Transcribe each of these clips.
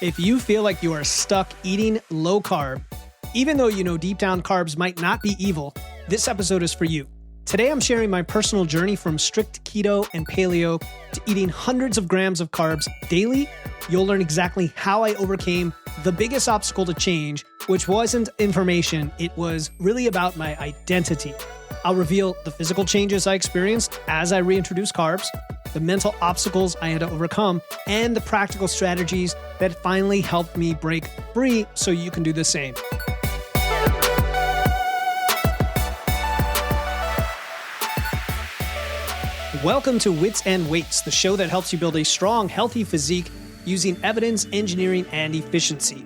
If you feel like you are stuck eating low carb, even though you know deep down carbs might not be evil, this episode is for you. Today I'm sharing my personal journey from strict keto and paleo to eating hundreds of grams of carbs daily. You'll learn exactly how I overcame the biggest obstacle to change, which wasn't information, it was really about my identity. I'll reveal the physical changes I experienced as I reintroduced carbs, the mental obstacles I had to overcome, and the practical strategies that finally helped me break free so you can do the same. Welcome to Wits and Weights, the show that helps you build a strong, healthy physique using evidence, engineering, and efficiency.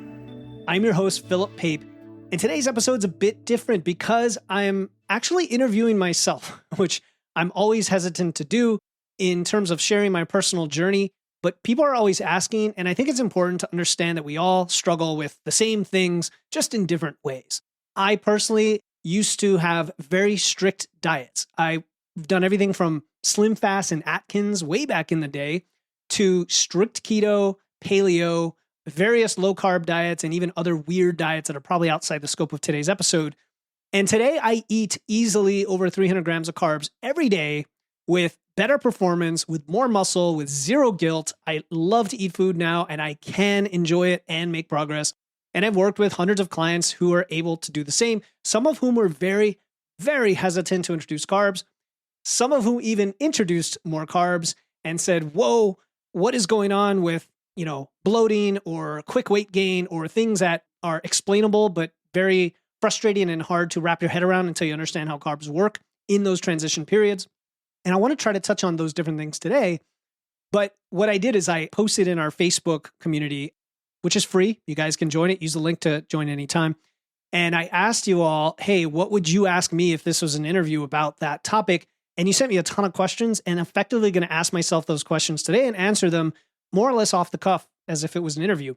I'm your host, Philip Pape, and today's episode's a bit different because I'm actually interviewing myself, which I'm always hesitant to do in terms of sharing my personal journey, but people are always asking, and I think it's important to understand that we all struggle with the same things, just in different ways. I personally used to have very strict diets. I've done everything from Slim Fast and Atkins way back in the day to strict keto, paleo, various low-carb diets, and even other weird diets that are probably outside the scope of today's episode. And today I eat easily over 300 grams of carbs every day with better performance, with more muscle, with zero guilt. I love to eat food now, and I can enjoy it and make progress. And I've worked with hundreds of clients who are able to do the same, some of whom were very, very hesitant to introduce carbs, some of whom even introduced more carbs and said, whoa, what is going on with, bloating or quick weight gain or things that are explainable, but very frustrating and hard to wrap your head around until you understand how carbs work in those transition periods. And I want to try to touch on those different things today. But what I did is I posted in our Facebook community, which is free. You guys can join it. Use the link to join anytime. And I asked you all, hey, what would you ask me if this was an interview about that topic? And you sent me a ton of questions, and effectively going to ask myself those questions today and answer them more or less off the cuff as if it was an interview.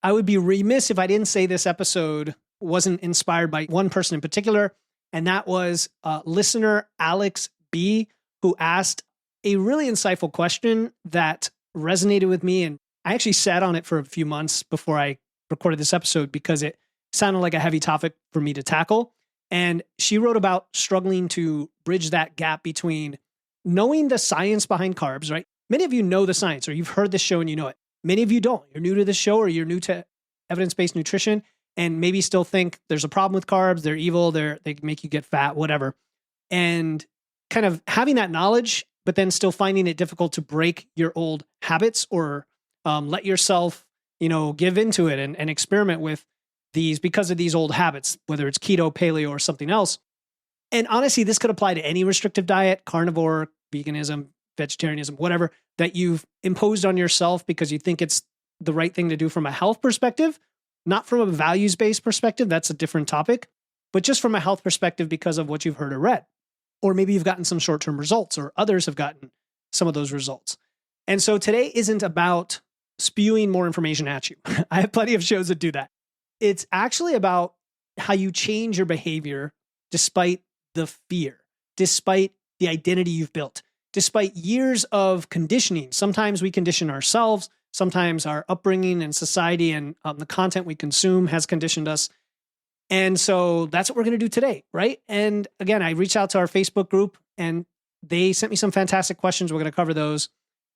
I would be remiss if I didn't say this episode wasn't inspired by one person in particular, and that was listener Alex B, who asked a really insightful question that resonated with me. And I actually sat on it for a few months before I recorded this episode because it sounded like a heavy topic for me to tackle. And she wrote about struggling to bridge that gap between knowing the science behind carbs, right? Many of you know the science, or you've heard this show and you know it. Many of you don't. You're new to this show, or you're new to evidence-based nutrition and maybe still think there's a problem with carbs, they're evil, they make you get fat, whatever. And kind of having that knowledge, but then still finding it difficult to break your old habits or let yourself, give into it and experiment with these because of these old habits, whether it's keto, paleo, or something else. And honestly, this could apply to any restrictive diet, carnivore, veganism, vegetarianism, whatever, that you've imposed on yourself because you think it's the right thing to do from a health perspective, not from a values-based perspective. That's a different topic, but just from a health perspective because of what you've heard or read. Or maybe you've gotten some short-term results, or others have gotten some of those results. And so today isn't about spewing more information at you. I have plenty of shows that do that. It's actually about how you change your behavior despite the fear, despite the identity you've built, despite years of conditioning. Sometimes we condition ourselves. Sometimes our upbringing and society and the content we consume has conditioned us. And so that's what we're going to do today, right? And again, I reached out to our Facebook group and they sent me some fantastic questions. We're going to cover those.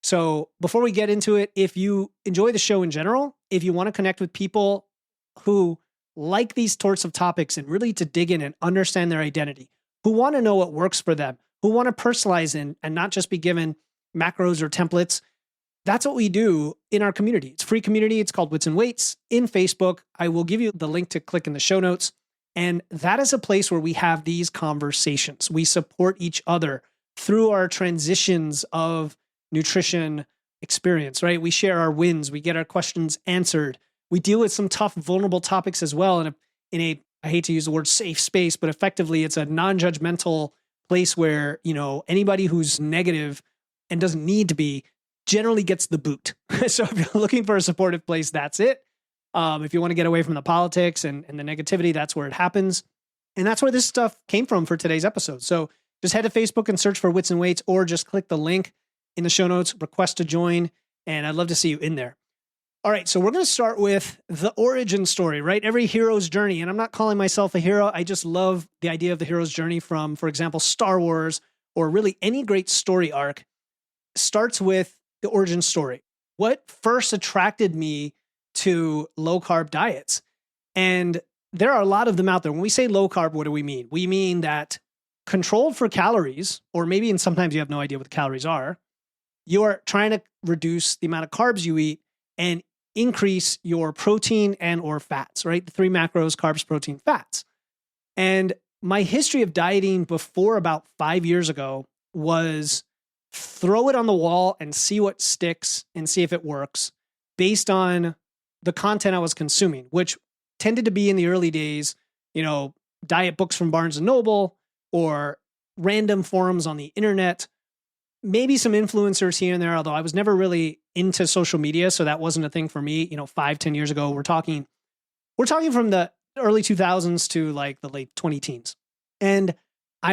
So before we get into it, if you enjoy the show in general, if you want to connect with people who like these sorts of topics and really to dig in and understand their identity, who want to know what works for them, who want to personalize and not just be given macros or templates, that's what we do in our community. It's a free community. It's called Wits and Weights in Facebook. I will give you the link to click in the show notes. And that is a place where we have these conversations. We support each other through our transitions of nutrition experience, right? We share our wins. We get our questions answered. We deal with some tough, vulnerable topics as well in a I hate to use the word safe space, but effectively it's a non-judgmental place where, anybody who's negative and doesn't need to be generally gets the boot. So if you're looking for a supportive place, that's it. If you want to get away from the politics and the negativity, that's where it happens. And that's where this stuff came from for today's episode. So just head to Facebook and search for Wits and Weights, or just click the link in the show notes, request to join, and I'd love to see you in there. All right, so we're going to start with the origin story, right? Every hero's journey. And I'm not calling myself a hero. I just love the idea of the hero's journey from, for example, Star Wars or really any great story arc starts with the origin story. What first attracted me to low carb diets? And there are a lot of them out there. When we say low carb, what do we mean? We mean that controlled for calories, or maybe and sometimes you have no idea what the calories are, you are trying to reduce the amount of carbs you eat and increase your protein and or fats, right? The three macros: carbs, protein, fats. And my history of dieting before about 5 years ago was throw it on the wall and see what sticks and see if it works based on the content I was consuming, which tended to be in the early days, diet books from Barnes and Noble or random forums on the internet, maybe some influencers here and there, although I was never really into social media. So that wasn't a thing for me, 5-10 years ago. We're talking from the early 2000s to like the late 20 teens. And I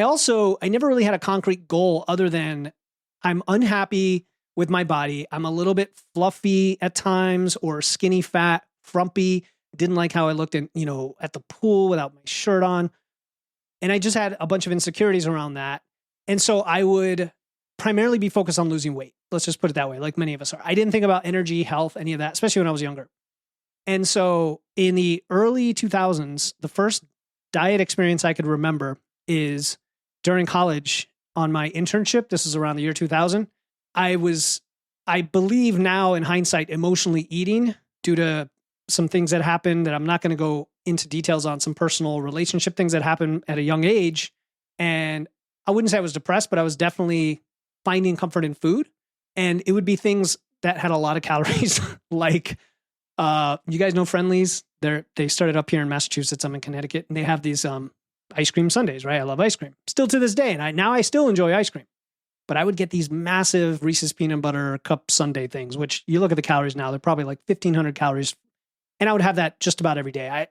never really had a concrete goal other than I'm unhappy with my body. I'm a little bit fluffy at times or skinny, fat, frumpy. Didn't like how I looked at the pool without my shirt on. And I just had a bunch of insecurities around that. And so I would primarily be focused on losing weight. Let's just put it that way, like many of us are. I didn't think about energy, health, any of that, especially when I was younger. And so in the early 2000s, the first diet experience I could remember is during college on my internship. This is around the year 2000. I believe now in hindsight, emotionally eating due to some things that happened that I'm not going to go into details on, some personal relationship things that happened at a young age. And I wouldn't say I was depressed, but I was definitely finding comfort in food. And it would be things that had a lot of calories, like, you guys know Friendlies? They started up here in Massachusetts. I'm in Connecticut, and they have these ice cream sundaes, right? I love ice cream still to this day. And I still enjoy ice cream, but I would get these massive Reese's peanut butter cup sundae things, which you look at the calories now, they're probably like 1,500 calories. And I would have that just about every day.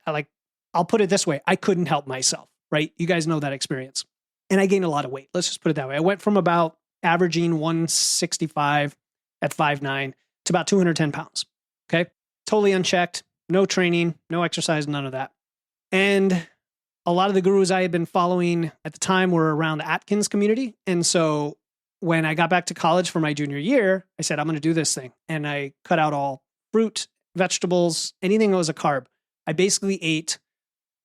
I'll put it this way. I couldn't help myself, right? You guys know that experience. And I gained a lot of weight. Let's just put it that way. I went from about averaging 165 at 5'9" to about 210 pounds. Okay. Totally unchecked, no training, no exercise, none of that. And a lot of the gurus I had been following at the time were around the Atkins community. And so when I got back to college for my junior year, I said, I'm going to do this thing. And I cut out all fruit, vegetables, anything that was a carb. I basically ate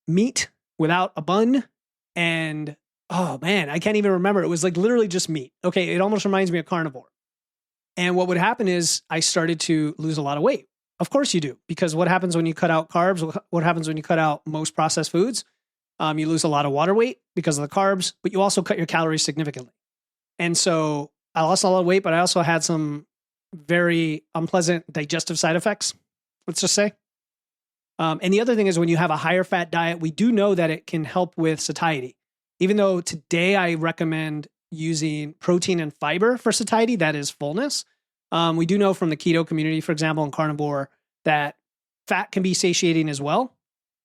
meat without a bun. And oh man, I can't even remember. It was like literally just meat. Okay. It almost reminds me of carnivore. And what would happen is I started to lose a lot of weight. Of course you do, because what happens when you cut out carbs? What happens when you cut out most processed foods? You lose a lot of water weight because of the carbs, but you also cut your calories significantly. And so I lost a lot of weight, but I also had some very unpleasant digestive side effects, let's just say. And the other thing is when you have a higher fat diet, we do know that it can help with satiety. Even though today I recommend using protein and fiber for satiety, that is fullness. We do know from the keto community, for example, and carnivore, that fat can be satiating as well.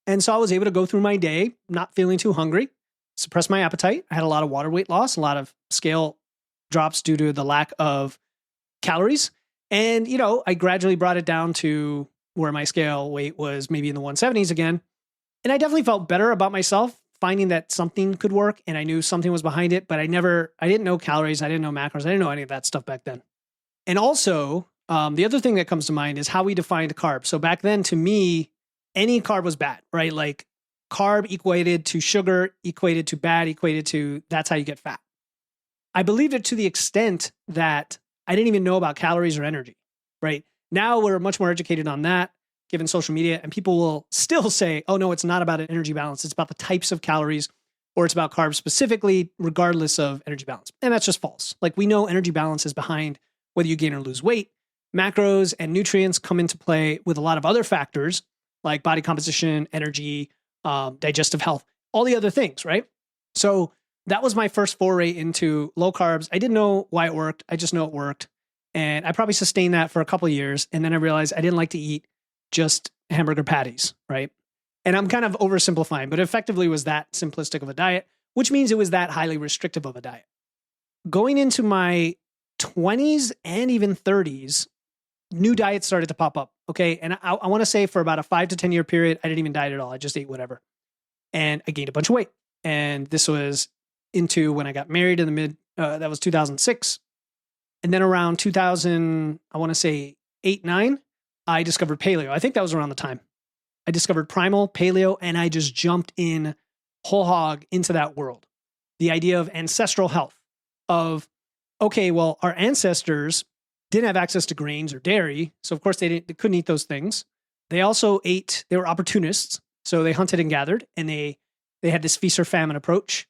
And so I was able to go through my day not feeling too hungry, suppress my appetite. I had a lot of water weight loss, a lot of scale drops due to the lack of calories. And, I gradually brought it down to where my scale weight was maybe in the 170s again. And I definitely felt better about myself, finding that something could work. And I knew something was behind it, but I didn't know calories. I didn't know macros. I didn't know any of that stuff back then. And also, the other thing that comes to mind is how we defined carbs. So back then, to me, any carb was bad, right? Like carb equated to sugar, equated to bad, equated to that's how you get fat. I believed it to the extent that I didn't even know about calories or energy, right? Now we're much more educated on that, given social media, and people will still say, oh no, it's not about an energy balance. It's about the types of calories, or it's about carbs specifically, regardless of energy balance. And that's just false. Like we know energy balance is behind whether you gain or lose weight. Macros and nutrients come into play with a lot of other factors like body composition, energy, digestive health, all the other things, right? So that was my first foray into low carbs. I didn't know why it worked. I just know it worked. And I probably sustained that for a couple of years. And then I realized I didn't like to eat just hamburger patties, right? And I'm kind of oversimplifying, but effectively was that simplistic of a diet, which means it was that highly restrictive of a diet. Going into my 20s and even 30s, new diets started to pop up. Okay. And I want to say for about a 5 to 10 year period, I didn't even diet at all. I just ate whatever. And I gained a bunch of weight. And this was into when I got married in the that was 2006. And then around 2000, I want to say 8, 9, I discovered paleo. I think that was around the time I discovered primal paleo, and I just jumped in whole hog into that world. The idea of ancestral health, of, okay, well, our ancestors didn't have access to grains or dairy. So of course they couldn't eat those things. They also they were opportunists. So they hunted and gathered, and they had this feast or famine approach.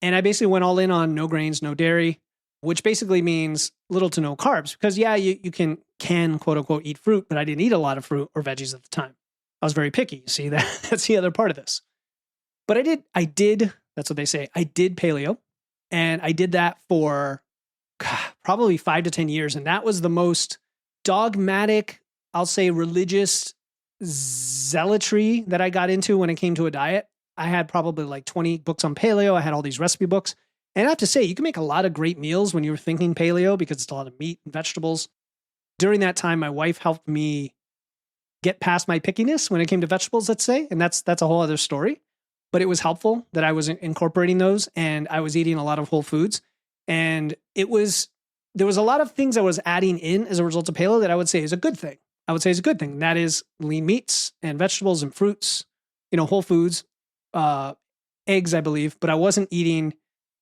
And I basically went all in on no grains, no dairy, which basically means little to no carbs. Because yeah, you can quote unquote eat fruit, but I didn't eat a lot of fruit or veggies at the time. I was very picky. You see, that's the other part of this. But I did, that's what they say. I did paleo, and I did that for probably 5 to 10 years. And that was the most dogmatic, I'll say religious zealotry that I got into when it came to a diet. I had probably like 20 books on paleo. I had all these recipe books. And I have to say, you can make a lot of great meals when you're thinking paleo because it's a lot of meat and vegetables. During that time, my wife helped me get past my pickiness when it came to vegetables, let's say. And that's a whole other story. But it was helpful that I was incorporating those, and I was eating a lot of whole foods. And there was a lot of things I was adding in as a result of paleo that I would say is a good thing. That is lean meats and vegetables and fruits, whole foods, eggs, I believe. But I wasn't eating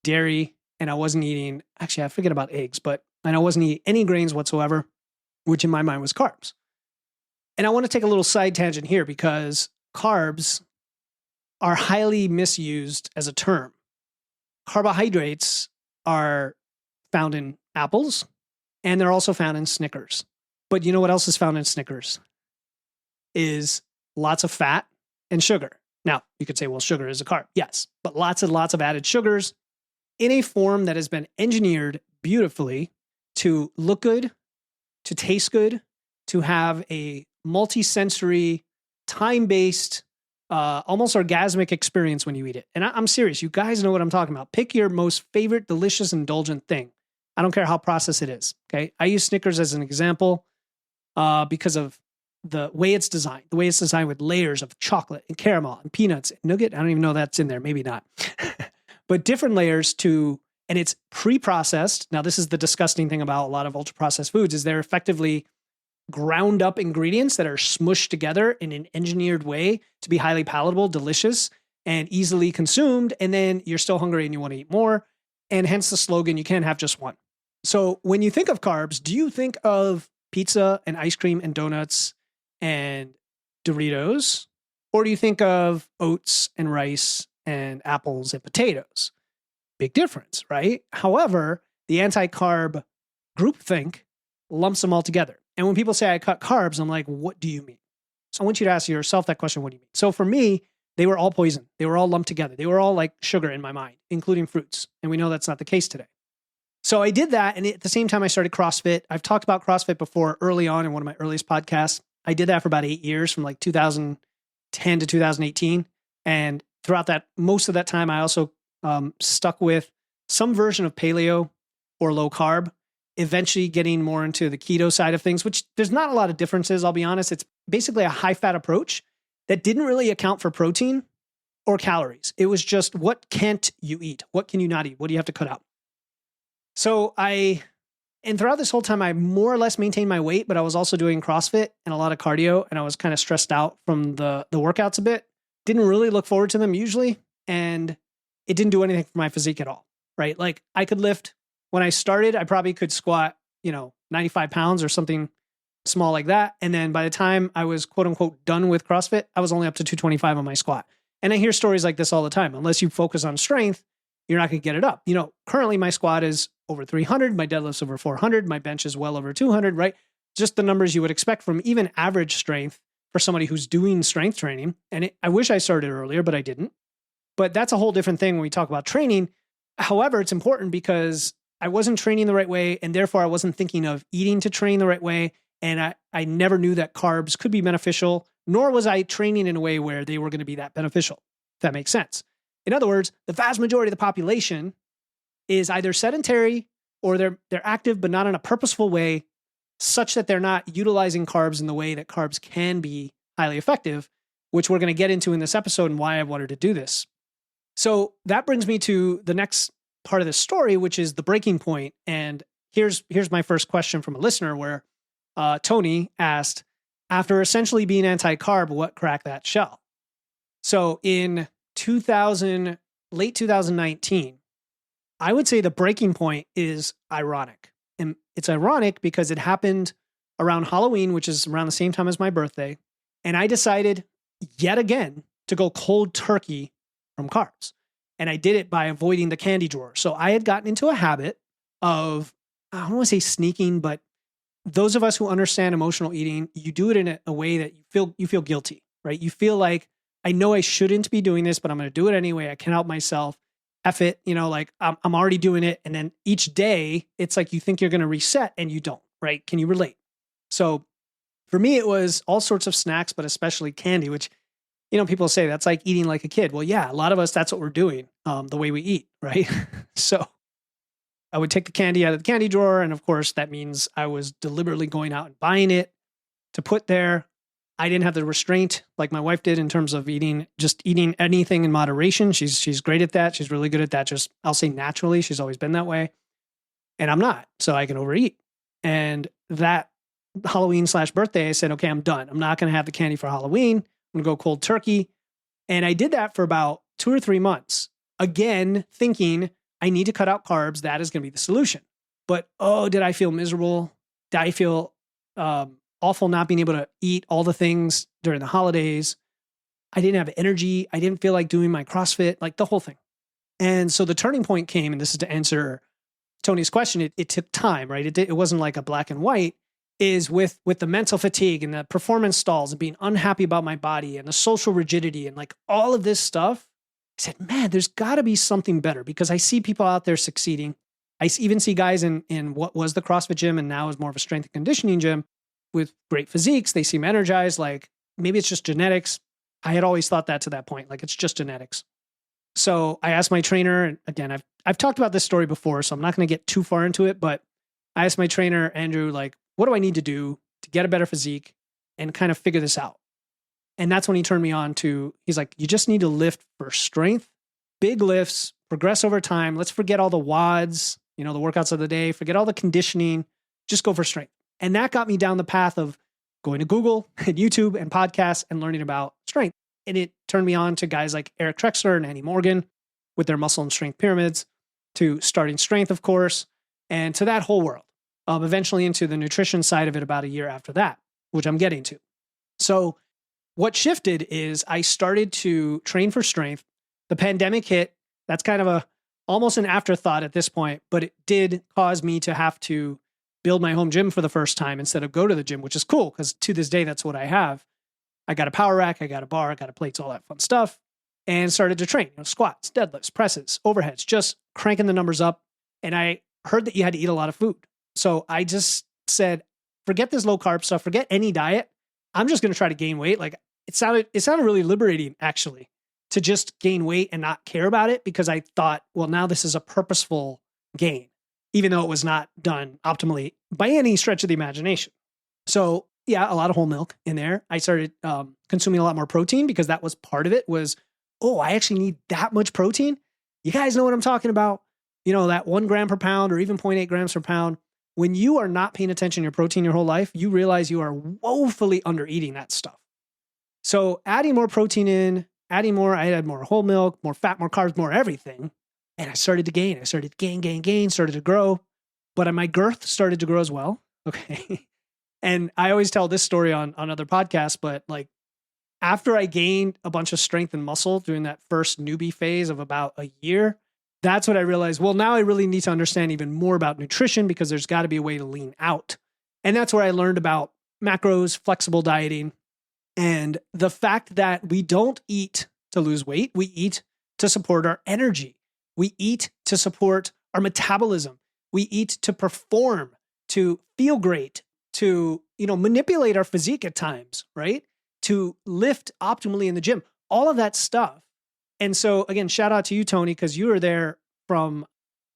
dairy, and I wasn't eating, actually, I forget about eggs, and I wasn't eating any grains whatsoever, which in my mind was carbs. And I want to take a little side tangent here because carbs are highly misused as a term. Carbohydrates are found in apples, and they're also found in Snickers. But you know what else is found in Snickers? Is lots of fat and sugar. Now, you could say, well, sugar is a carb. Yes, but lots and lots of added sugars in a form that has been engineered beautifully to look good, to taste good, to have a multi-sensory, time-based, almost orgasmic experience when you eat it. And I'm serious. You guys know what I'm talking about. Pick your most favorite, delicious, indulgent thing. I don't care how processed it is. Okay. I use Snickers as an example because of the way it's designed. The way it's designed with layers of chocolate and caramel and peanuts and nougat. I don't even know that's in there. Maybe not. But different layers and it's pre-processed. Now, this is the disgusting thing about a lot of ultra-processed foods is they're effectively ground up ingredients that are smushed together in an engineered way to be highly palatable, delicious, and easily consumed. And then you're still hungry and you want to eat more. And hence the slogan, you can't have just one. So when you think of carbs, do you think of pizza and ice cream and donuts and Doritos? Or do you think of oats and rice and apples and potatoes? Big difference, right? However, the anti-carb groupthink lumps them all together. And when people say I cut carbs, I'm like, what do you mean? So I want you to ask yourself that question, what do you mean? So for me, they were all poison. They were all lumped together. They were all like sugar in my mind, including fruits. And we know that's not the case today. So I did that. And at the same time, I started CrossFit. I've talked about CrossFit before early on in one of my earliest podcasts. I did that for about 8 years from like 2010 to 2018. And throughout that, most of that time, I also stuck with some version of paleo or low carb, eventually getting more into the keto side of things, which there's not a lot of differences. I'll be honest. It's basically a high fat approach that didn't really account for protein or calories. It was just, what can't you eat? What can you not eat? What do you have to cut out? So and throughout this whole time, I more or less maintained my weight, but I was also doing CrossFit and a lot of cardio, and I was kind of stressed out from the workouts a bit. Didn't really look forward to them usually, and it didn't do anything for my physique at all, right? Like I could lift, when I started, I probably could squat, 95 pounds or something small like that. And then by the time I was quote unquote done with CrossFit, I was only up to 225 on my squat. And I hear stories like this all the time. Unless you focus on strength, you're not going to get it up. Currently my squat is over 300, my deadlift's over 400, my bench is well over 200, right? Just the numbers you would expect from even average strength for somebody who's doing strength training. And I wish I started earlier, but I didn't. But that's a whole different thing when we talk about training. However, it's important because I wasn't training the right way, and therefore I wasn't thinking of eating to train the right way. And I never knew that carbs could be beneficial, nor was I training in a way where they were going to be that beneficial, if that makes sense. In other words, the vast majority of the population is either sedentary or they're active, but not in a purposeful way. such that they're not utilizing carbs in the way that carbs can be highly effective, which we're going to get into in this episode and why I wanted to do this. So that brings me to the next part of the story, which is the breaking point. And here's my first question from a listener where Tony asked, after essentially being anti-carb, what cracked that shell? So in late 2019, I would say the breaking point is ironic. And it's ironic because it happened around Halloween, which is around the same time as my birthday. And I decided yet again to go cold turkey from carbs. And I did it by avoiding the candy drawer. So I had gotten into a habit of, I don't want to say sneaking, but those of us who understand emotional eating, you do it in a way that you feel guilty, right? You feel like, I know I shouldn't be doing this, but I'm going to do it anyway. I can't help myself. F it, like I'm already doing it. And then each day it's like you think you're going to reset and you don't, right? Can you relate? So for me, it was all sorts of snacks, but especially candy, which, people say that's like eating like a kid. Well, yeah, a lot of us, that's what we're doing, the way we eat, right? So I would take the candy out of the candy drawer. And of course, that means I was deliberately going out and buying it to put there. I didn't have the restraint like my wife did in terms of just eating anything in moderation. She's great at that. She's really good at that. Just, I'll say naturally, she's always been that way. And I'm not, so I can overeat. And that Halloween/birthday, I said, okay, I'm done. I'm not going to have the candy for Halloween. I'm going to go cold turkey. And I did that for about 2 or 3 months. Again, thinking I need to cut out carbs. That is going to be the solution. But, did I feel miserable? Did I feel awful not being able to eat all the things during the holidays? I didn't have energy. I didn't feel like doing my CrossFit, like the whole thing. And so the turning point came, and this is to answer Tony's question. It took time, right? It wasn't like a black and white. Is with the mental fatigue and the performance stalls and being unhappy about my body and the social rigidity and like all of this stuff. I said, man, there's got to be something better because I see people out there succeeding. I even see guys in what was the CrossFit gym and now is more of a strength and conditioning gym with great physiques. They seem energized. Like maybe it's just genetics. I had always thought that to that point, like it's just genetics. So I asked my trainer, and again, I've talked about this story before, so I'm not going to get too far into it, but I asked my trainer, Andrew, like, what do I need to do to get a better physique and kind of figure this out? And that's when he turned me on to, he's like, you just need to lift for strength, big lifts, progress over time. Let's forget all the WODs, the workouts of the day, forget all the conditioning, just go for strength. And that got me down the path of going to Google and YouTube and podcasts and learning about strength. And it turned me on to guys like Eric Trexler and Andy Morgan with their muscle and strength pyramids, to starting strength, of course, and to that whole world. Eventually into the nutrition side of it about a year after that, which I'm getting to. So what shifted is I started to train for strength. The pandemic hit. That's kind of almost an afterthought at this point, but it did cause me to have to build my home gym for the first time instead of go to the gym, which is cool because to this day, that's what I have. I got a power rack, I got a bar, I got a plates, all that fun stuff, and started to train, squats, deadlifts, presses, overheads, just cranking the numbers up. And I heard that you had to eat a lot of food. So I just said, forget this low carb stuff, forget any diet. I'm just going to try to gain weight. Like it sounded really liberating actually to just gain weight and not care about it because I thought, well, now this is a purposeful gain, even though it was not done optimally by any stretch of the imagination. So yeah, a lot of whole milk in there. I started consuming a lot more protein because that was part of it was, I actually need that much protein. You guys know what I'm talking about. That 1 gram per pound or even 0.8 grams per pound. When you are not paying attention to your protein your whole life, you realize you are woefully under eating that stuff. So adding more protein in, I had more whole milk, more fat, more carbs, more everything. And I started to gain. I started to gain, started to grow. But my girth started to grow as well. Okay. And I always tell this story on other podcasts, but like after I gained a bunch of strength and muscle during that first newbie phase of about a year, that's what I realized. Well, now I really need to understand even more about nutrition because there's got to be a way to lean out. And that's where I learned about macros, flexible dieting, and the fact that we don't eat to lose weight. We eat to support our energy. We eat to support our metabolism. We eat to perform, to feel great, to, manipulate our physique at times, right? To lift optimally in the gym, all of that stuff. And so again, shout out to you, Tony, because you were there from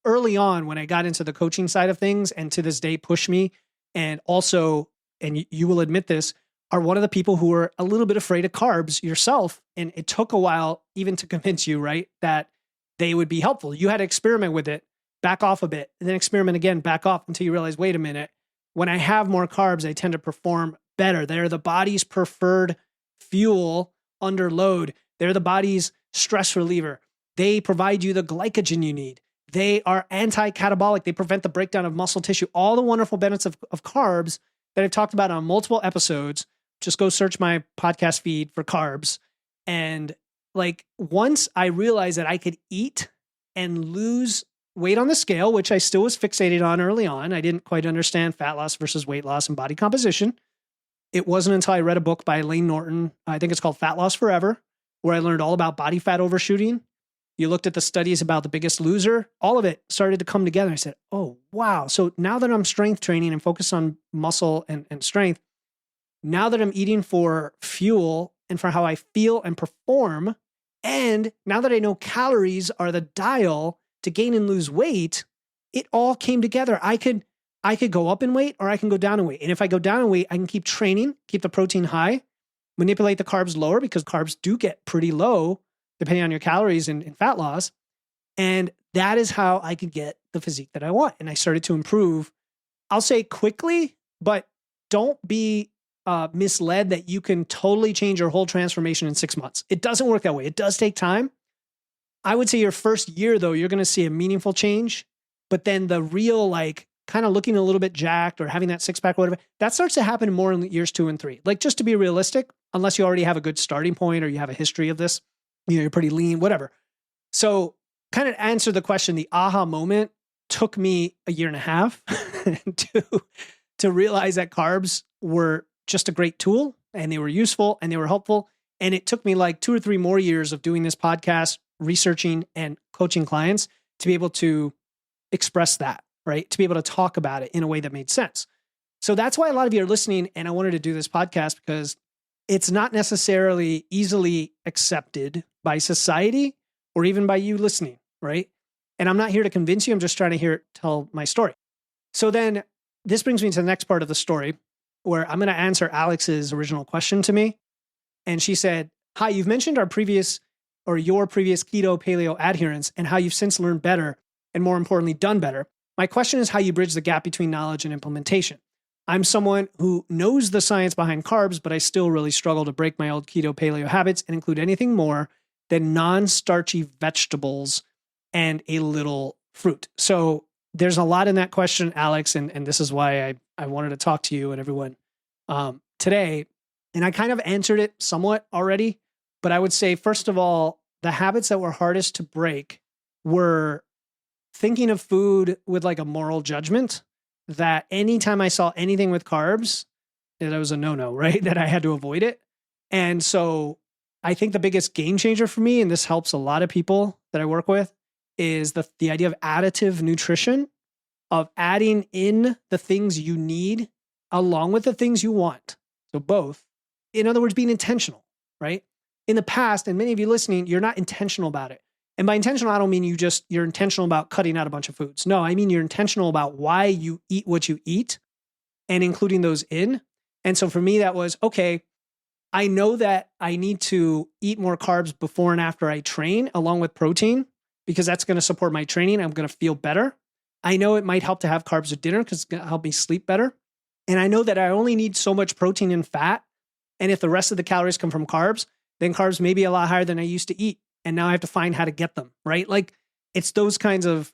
early on when I got into the coaching side of things and to this day push me and also, and you will admit this, are one of the people who are a little bit afraid of carbs yourself. And it took a while even to convince you, right, that they would be helpful. You had to experiment with it, back off a bit, and then experiment again, back off until you realize, wait a minute, when I have more carbs, I tend to perform better. They're the body's preferred fuel under load. They're the body's stress reliever. They provide you the glycogen you need. They are anti-catabolic. They prevent the breakdown of muscle tissue. All the wonderful benefits of carbs that I've talked about on multiple episodes. Just go search my podcast feed for carbs. And like once I realized that I could eat and lose weight on the scale, which I still was fixated on early on, I didn't quite understand fat loss versus weight loss and body composition. It wasn't until I read a book by Layne Norton, I think it's called Fat Loss Forever, where I learned all about body fat overshooting. You looked at the studies about the Biggest Loser, all of it started to come together. I said, oh, wow. So now that I'm strength training and focused on muscle and strength, now that I'm eating for fuel and for how I feel and perform, and now that I know calories are the dial to gain and lose weight, it all came together. I could go up in weight or I can go down in weight. And if I go down in weight, I can keep training, keep the protein high, manipulate the carbs lower because carbs do get pretty low depending on your calories and fat loss. And that is how I could get the physique that I want. And I started to improve, I'll say quickly, but don't be misled that you can totally change your whole transformation in 6 months. It doesn't work that way. It does take time. I would say your first year, though, you're going to see a meaningful change. But then the real, like, kind of looking a little bit jacked or having that six pack or whatever, that starts to happen more in years 2 and 3. Like, just to be realistic, unless you already have a good starting point or you have a history of this, you're pretty lean, whatever. So kind of answer the question, the aha moment took me a year and a half to realize that carbs were just a great tool and they were useful and they were helpful. And it took me like 2 or 3 more years of doing this podcast, researching and coaching clients to be able to express that, right? To be able to talk about it in a way that made sense. So that's why a lot of you are listening. And I wanted to do this podcast because it's not necessarily easily accepted by society or even by you listening, right? And I'm not here to convince you. I'm just trying to tell my story. So then this brings me to the next part of the story where I'm going to answer Alex's original question to me. And she said, hi, you've mentioned your previous keto paleo adherence and how you've since learned better and more importantly, done better. My question is how you bridge the gap between knowledge and implementation. I'm someone who knows the science behind carbs, but I still really struggle to break my old keto paleo habits and include anything more than non-starchy vegetables and a little fruit. So there's a lot in that question, Alex, and this is why I wanted to talk to you and everyone today. And I kind of answered it somewhat already, but I would say, first of all, the habits that were hardest to break were thinking of food with like a moral judgment, that anytime I saw anything with carbs, that was a no-no, right? That I had to avoid it. And so I think the biggest game changer for me, and this helps a lot of people that I work with, is the idea of additive nutrition, of adding in the things you need along with the things you want. So both. In other words, being intentional, right? In the past, and many of you listening, you're not intentional about it. And by intentional, I don't mean you're intentional about cutting out a bunch of foods. No, I mean you're intentional about why you eat what you eat and including those in. And so for me, that was, okay, I know that I need to eat more carbs before and after I train along with protein because that's going to support my training. I'm going to feel better. I know it might help to have carbs at dinner because it's going to help me sleep better. And I know that I only need so much protein and fat. And if the rest of the calories come from carbs, then carbs may be a lot higher than I used to eat. And now I have to find how to get them, right? Like it's those kinds of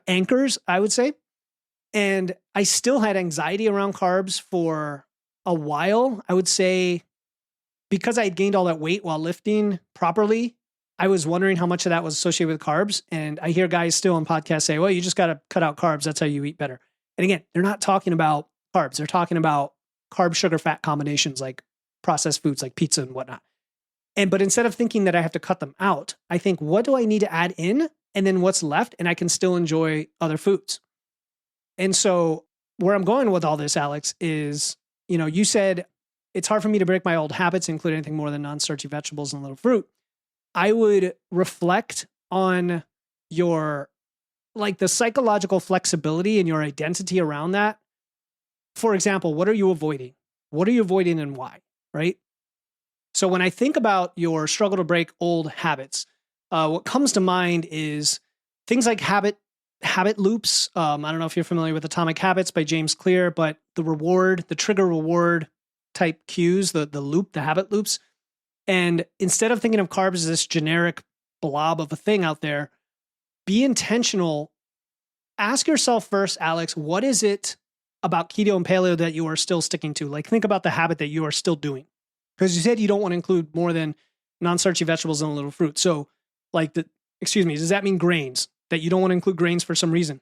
anchors, I would say. And I still had anxiety around carbs for a while. I would say because I had gained all that weight while lifting properly, I was wondering how much of that was associated with carbs. And I hear guys still on podcasts say, well, you just got to cut out carbs. That's how you eat better. And again, they're not talking about carbs. They're talking about carb, sugar, fat combinations like processed foods like pizza and whatnot. But instead of thinking that I have to cut them out, I think, what do I need to add in? And then what's left? And I can still enjoy other foods. And so where I'm going with all this, Alex, is, you said it's hard for me to break my old habits, include anything more than non-starchy vegetables and a little fruit. I would reflect on the psychological flexibility and your identity around that. for example, what are you avoiding? What are you avoiding and why? Right? So when I think about your struggle to break old habits, what comes to mind is things like habit loops. I don't know if you're familiar with Atomic Habits by James Clear, but the trigger reward type cues, the habit loops. And instead of thinking of carbs as this generic blob of a thing out there, be intentional. Ask yourself first, Alex, what is it about keto and paleo that you are still sticking to? Like, think about the habit that you are still doing. Because you said you don't want to include more than non-starchy vegetables and a little fruit. So, does that mean grains? That you don't want to include grains for some reason?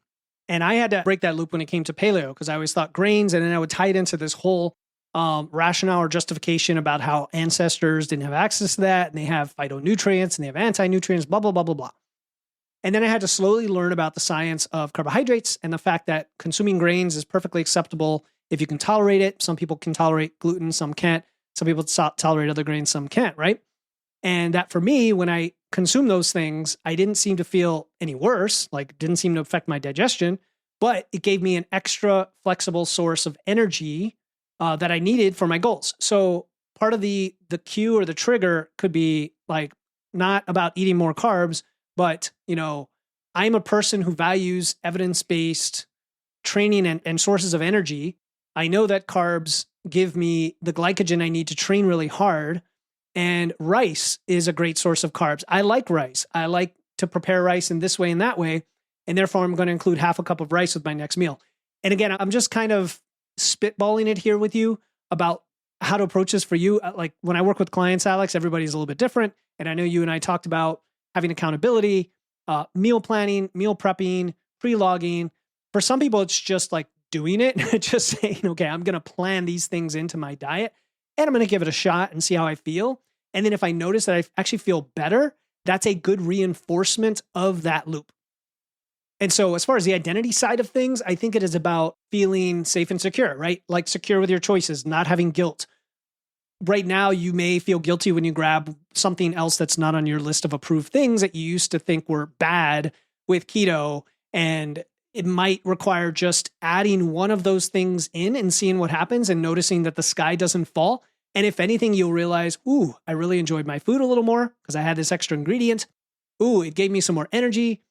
And I had to break that loop when it came to paleo, because I always thought grains, and then I would tie it into this whole rationale or justification about how ancestors didn't have access to that, and they have phytonutrients, and they have anti-nutrients, blah, blah, blah, blah, blah. And then I had to slowly learn about the science of carbohydrates and the fact that consuming grains is perfectly acceptable if you can tolerate it. Some people can tolerate gluten, some can't. Some people tolerate other grains, some can't, right? And that for me, when I consume those things, I didn't seem to feel any worse, didn't seem to affect my digestion, but it gave me an extra flexible source of energy that I needed for my goals. So part of the cue or the trigger could be not about eating more carbs, but I'm a person who values evidence-based training and sources of energy. I know that carbs give me the glycogen I need to train really hard. And rice is a great source of carbs. I like rice. I like to prepare rice in this way and that way. And therefore, I'm going to include half a cup of rice with my next meal. And again, I'm just kind of spitballing it here with you about how to approach this for you. Like when I work with clients, Alex, everybody's a little bit different. And I know you and I talked about having accountability, meal planning, meal prepping, pre-logging. For some people, it's just like doing it, just saying, okay, I'm going to plan these things into my diet and I'm going to give it a shot and see how I feel. And then if I notice that I actually feel better, that's a good reinforcement of that loop. And so as far as the identity side of things, I think it is about feeling safe and secure, right? Like secure with your choices, not having guilt. Right now, you may feel guilty when you grab something else that's not on your list of approved things that you used to think were bad with keto. And it might require just adding one of those things in and seeing what happens and noticing that the sky doesn't fall. And if anything, you'll realize, ooh, I really enjoyed my food a little more because I had this extra ingredient. Ooh, it gave me some more energy,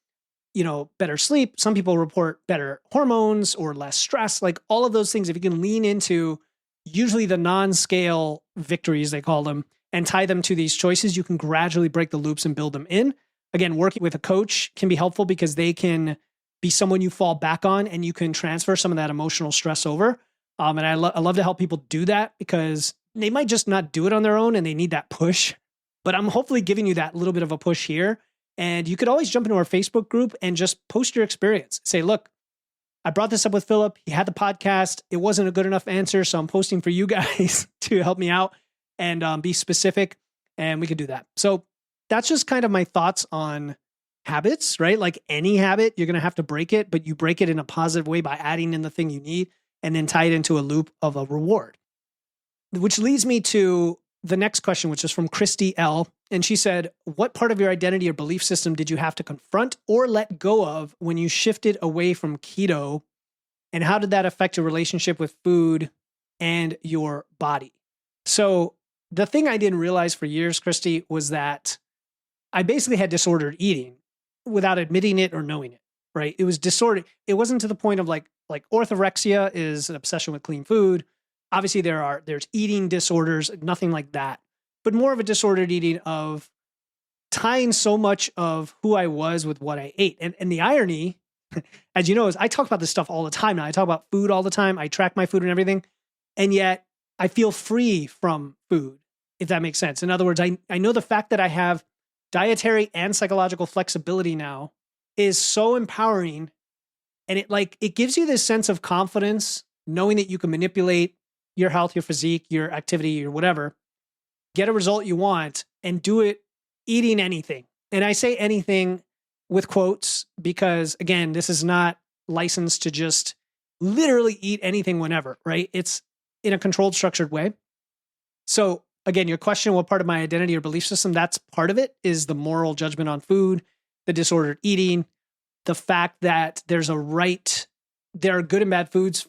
better sleep. Some people report better hormones or less stress, like all of those things. If you can lean into usually the non-scale victories, they call them, and tie them to these choices, you can gradually break the loops and build them in. Again, working with a coach can be helpful because they can be someone you fall back on and you can transfer some of that emotional stress over. And I love to help people do that because they might just not do it on their own and they need that push. But I'm hopefully giving you that little bit of a push here. And you could always jump into our Facebook group and just post your experience. Say, look, I brought this up with Philip. He had the podcast. It wasn't a good enough answer. So I'm posting for you guys to help me out and be specific. And we could do that. So that's just kind of my thoughts on habits, right? Like any habit, you're going to have to break it, but you break it in a positive way by adding in the thing you need and then tie it into a loop of a reward. Which leads me to the next question, which is from Christy L. And she said, what part of your identity or belief system did you have to confront or let go of when you shifted away from keto? And how did that affect your relationship with food and your body? So the thing I didn't realize for years, Christy, was that I basically had disordered eating without admitting it or knowing it, right? It was disordered. It wasn't to the point of like orthorexia is an obsession with clean food. Obviously there's eating disorders, nothing like that, but more of a disordered eating of tying so much of who I was with what I ate. And the irony, as you know, is I talk about this stuff all the time now. I talk about food all the time. I track my food and everything. And yet I feel free from food, if that makes sense. In other words, I know the fact that I have dietary and psychological flexibility now is so empowering. And it gives you this sense of confidence, knowing that you can manipulate your health, your physique, your activity, your whatever, get a result you want and do it eating anything. And I say anything with quotes because, again, this is not licensed to just literally eat anything whenever, right? It's in a controlled, structured way. So again, your question, what part of my identity or belief system, that's part of it, is the moral judgment on food, the disordered eating, the fact that there are good and bad foods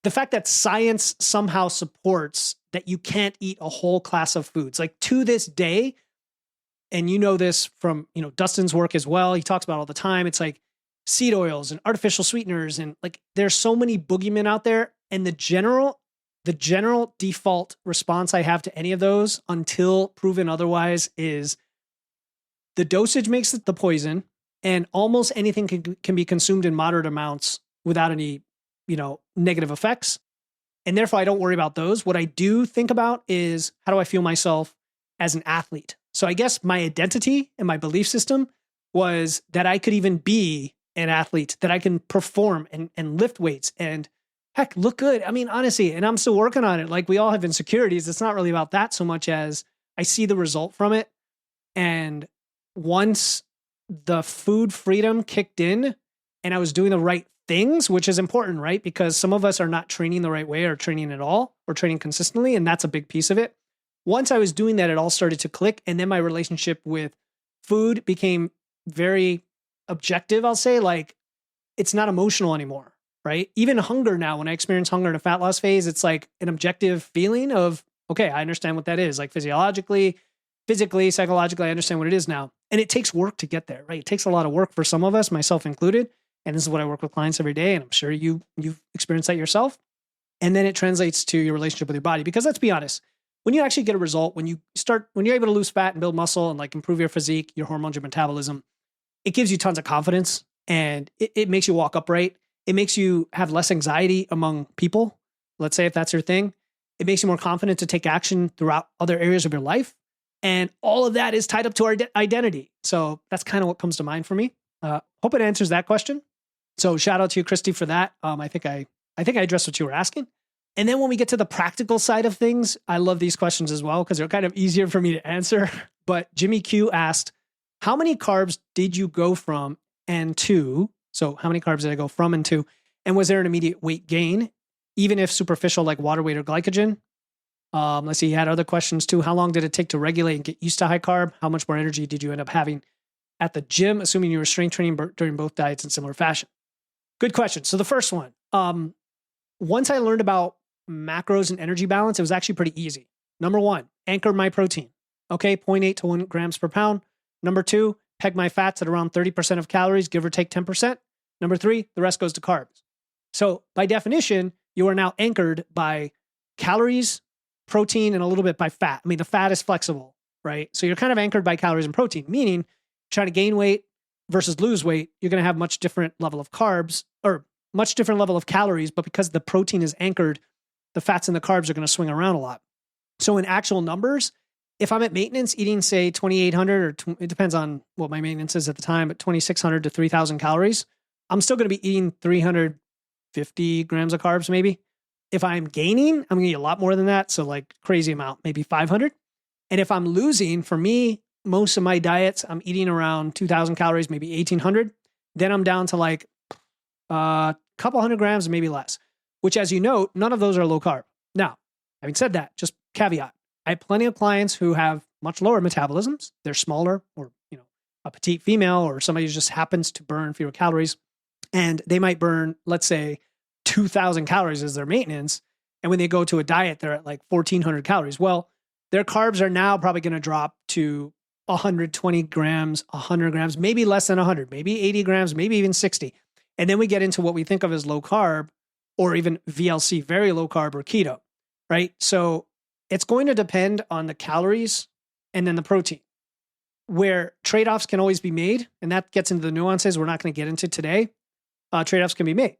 the fact that science somehow supports that you can't eat a whole class of foods, like to this day, and you know this from, Dustin's work as well. He talks about it all the time. It's like seed oils and artificial sweeteners. And like, there's so many boogeymen out there. And the general default response I have to any of those until proven otherwise is the dosage makes it the poison, and almost anything can be consumed in moderate amounts without any, negative effects. And therefore I don't worry about those. What I do think about is, how do I feel myself as an athlete? So I guess my identity and my belief system was that I could even be an athlete, that I can perform and lift weights and heck, look good. I mean, honestly, and I'm still working on it. Like, we all have insecurities. It's not really about that so much as I see the result from it. And once the food freedom kicked in and I was doing the right things, which is important, right? Because some of us are not training the right way or training at all or training consistently. And that's a big piece of it. Once I was doing that, it all started to click. And then my relationship with food became very objective, I'll say. Like, it's not emotional anymore, right? Even hunger now, when I experience hunger in a fat loss phase, it's like an objective feeling of, okay, I understand what that is. Like, physiologically, physically, psychologically, I understand what it is now. And it takes work to get there, right? It takes a lot of work for some of us, myself included. And this is what I work with clients every day. And I'm sure you've experienced that yourself. And then it translates to your relationship with your body. Because let's be honest, when you actually get a result, when you're able to lose fat and build muscle and like improve your physique, your hormones, your metabolism, it gives you tons of confidence, and it makes you walk upright. It makes you have less anxiety among people. Let's say if that's your thing, it makes you more confident to take action throughout other areas of your life. And all of that is tied up to our identity. So that's kind of what comes to mind for me. Hope it answers that question. So shout out to you, Christy, for that. I think I addressed what you were asking. And then when we get to the practical side of things, I love these questions as well because they're kind of easier for me to answer. But Jimmy Q asked, how many carbs did you go from and to? So how many carbs did I go from and to? And was there an immediate weight gain, even if superficial, like water weight or glycogen? Let's see, he had other questions too. How long did it take to regulate and get used to high carb? How much more energy did you end up having at the gym, assuming you were strength training during both diets in similar fashion? Good question. So the first one, once I learned about macros and energy balance, it was actually pretty easy. Number one, anchor my protein. Okay, 0.8 to 1 grams per pound. Number two, peg my fats at around 30% of calories, give or take 10%. Number three, the rest goes to carbs. So by definition, you are now anchored by calories, protein, and a little bit by fat. I mean, the fat is flexible, right? So you're kind of anchored by calories and protein, meaning trying to gain weight versus lose weight, you're going to have much different level of carbs or much different level of calories, but because the protein is anchored, the fats and the carbs are going to swing around a lot. So in actual numbers, if I'm at maintenance eating, say 2,800 or it depends on what my maintenance is at the time, but 2,600 to 3,000 calories, I'm still going to be eating 350 grams of carbs maybe. If I'm gaining, I'm going to eat a lot more than that. So like crazy amount, maybe 500. And if I'm losing, for me, most of my diets, I'm eating around 2,000 calories, maybe 1,800. Then I'm down to like a couple hundred grams, maybe less, which as you note, none of those are low carb. Now, having said that, just caveat, I have plenty of clients who have much lower metabolisms. They're smaller or, a petite female or somebody who just happens to burn fewer calories. And they might burn, let's say, 2,000 calories as their maintenance. And when they go to a diet, they're at like 1,400 calories. Well, their carbs are now probably going to drop to 120 grams, 100 grams, maybe less than 100, maybe 80 grams, maybe even 60. And then we get into what we think of as low carb or even VLC, very low carb or keto, right? So it's going to depend on the calories and then the protein, where trade-offs can always be made. And that gets into the nuances we're not going to get into today. Trade-offs can be made.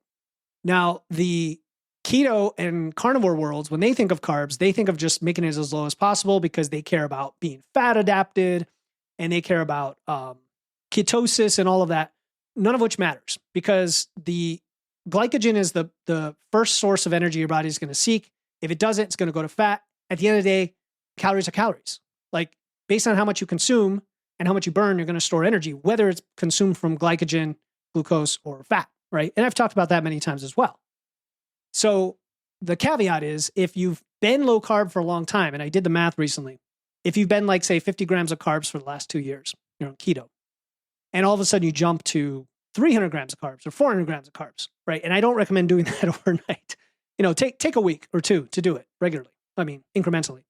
Now, the keto and carnivore worlds, when they think of carbs, they think of just making it as low as possible because they care about being fat adapted and they care about ketosis and all of that, none of which matters because the glycogen is the first source of energy your body is going to seek. If it doesn't, it's going to go to fat. At the end of the day, calories are calories. Like based on how much you consume and how much you burn, you're going to store energy, whether it's consumed from glycogen, glucose, or fat, right? And I've talked about that many times as well. So the caveat is if you've been low carb for a long time, and I did the math recently, if you've been like, say, 50 grams of carbs for the last 2 years, you're on keto, and all of a sudden you jump to 300 grams of carbs or 400 grams of carbs, right? And I don't recommend doing that overnight. take a week or two to do it regularly. I mean, incrementally.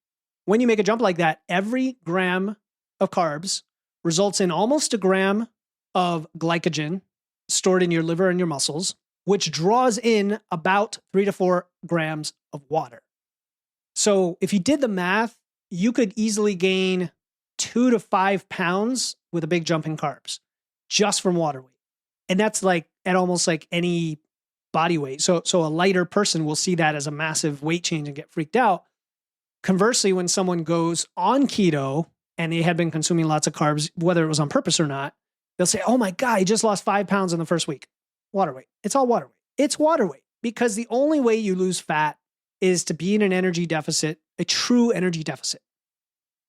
When you make a jump like that, every gram of carbs results in almost a gram of glycogen stored in your liver and your muscles, which draws in about 3 to 4 grams of water. So if you did the math, you could easily gain 2 to 5 pounds with a big jump in carbs just from water weight. And that's like at almost like any body weight. So a lighter person will see that as a massive weight change and get freaked out. Conversely, when someone goes on keto and they had been consuming lots of carbs, whether it was on purpose or not, they'll say, oh my God, I just lost 5 pounds in the first week. Water weight. It's all water weight. It's water weight because the only way you lose fat is to be in an energy deficit, a true energy deficit.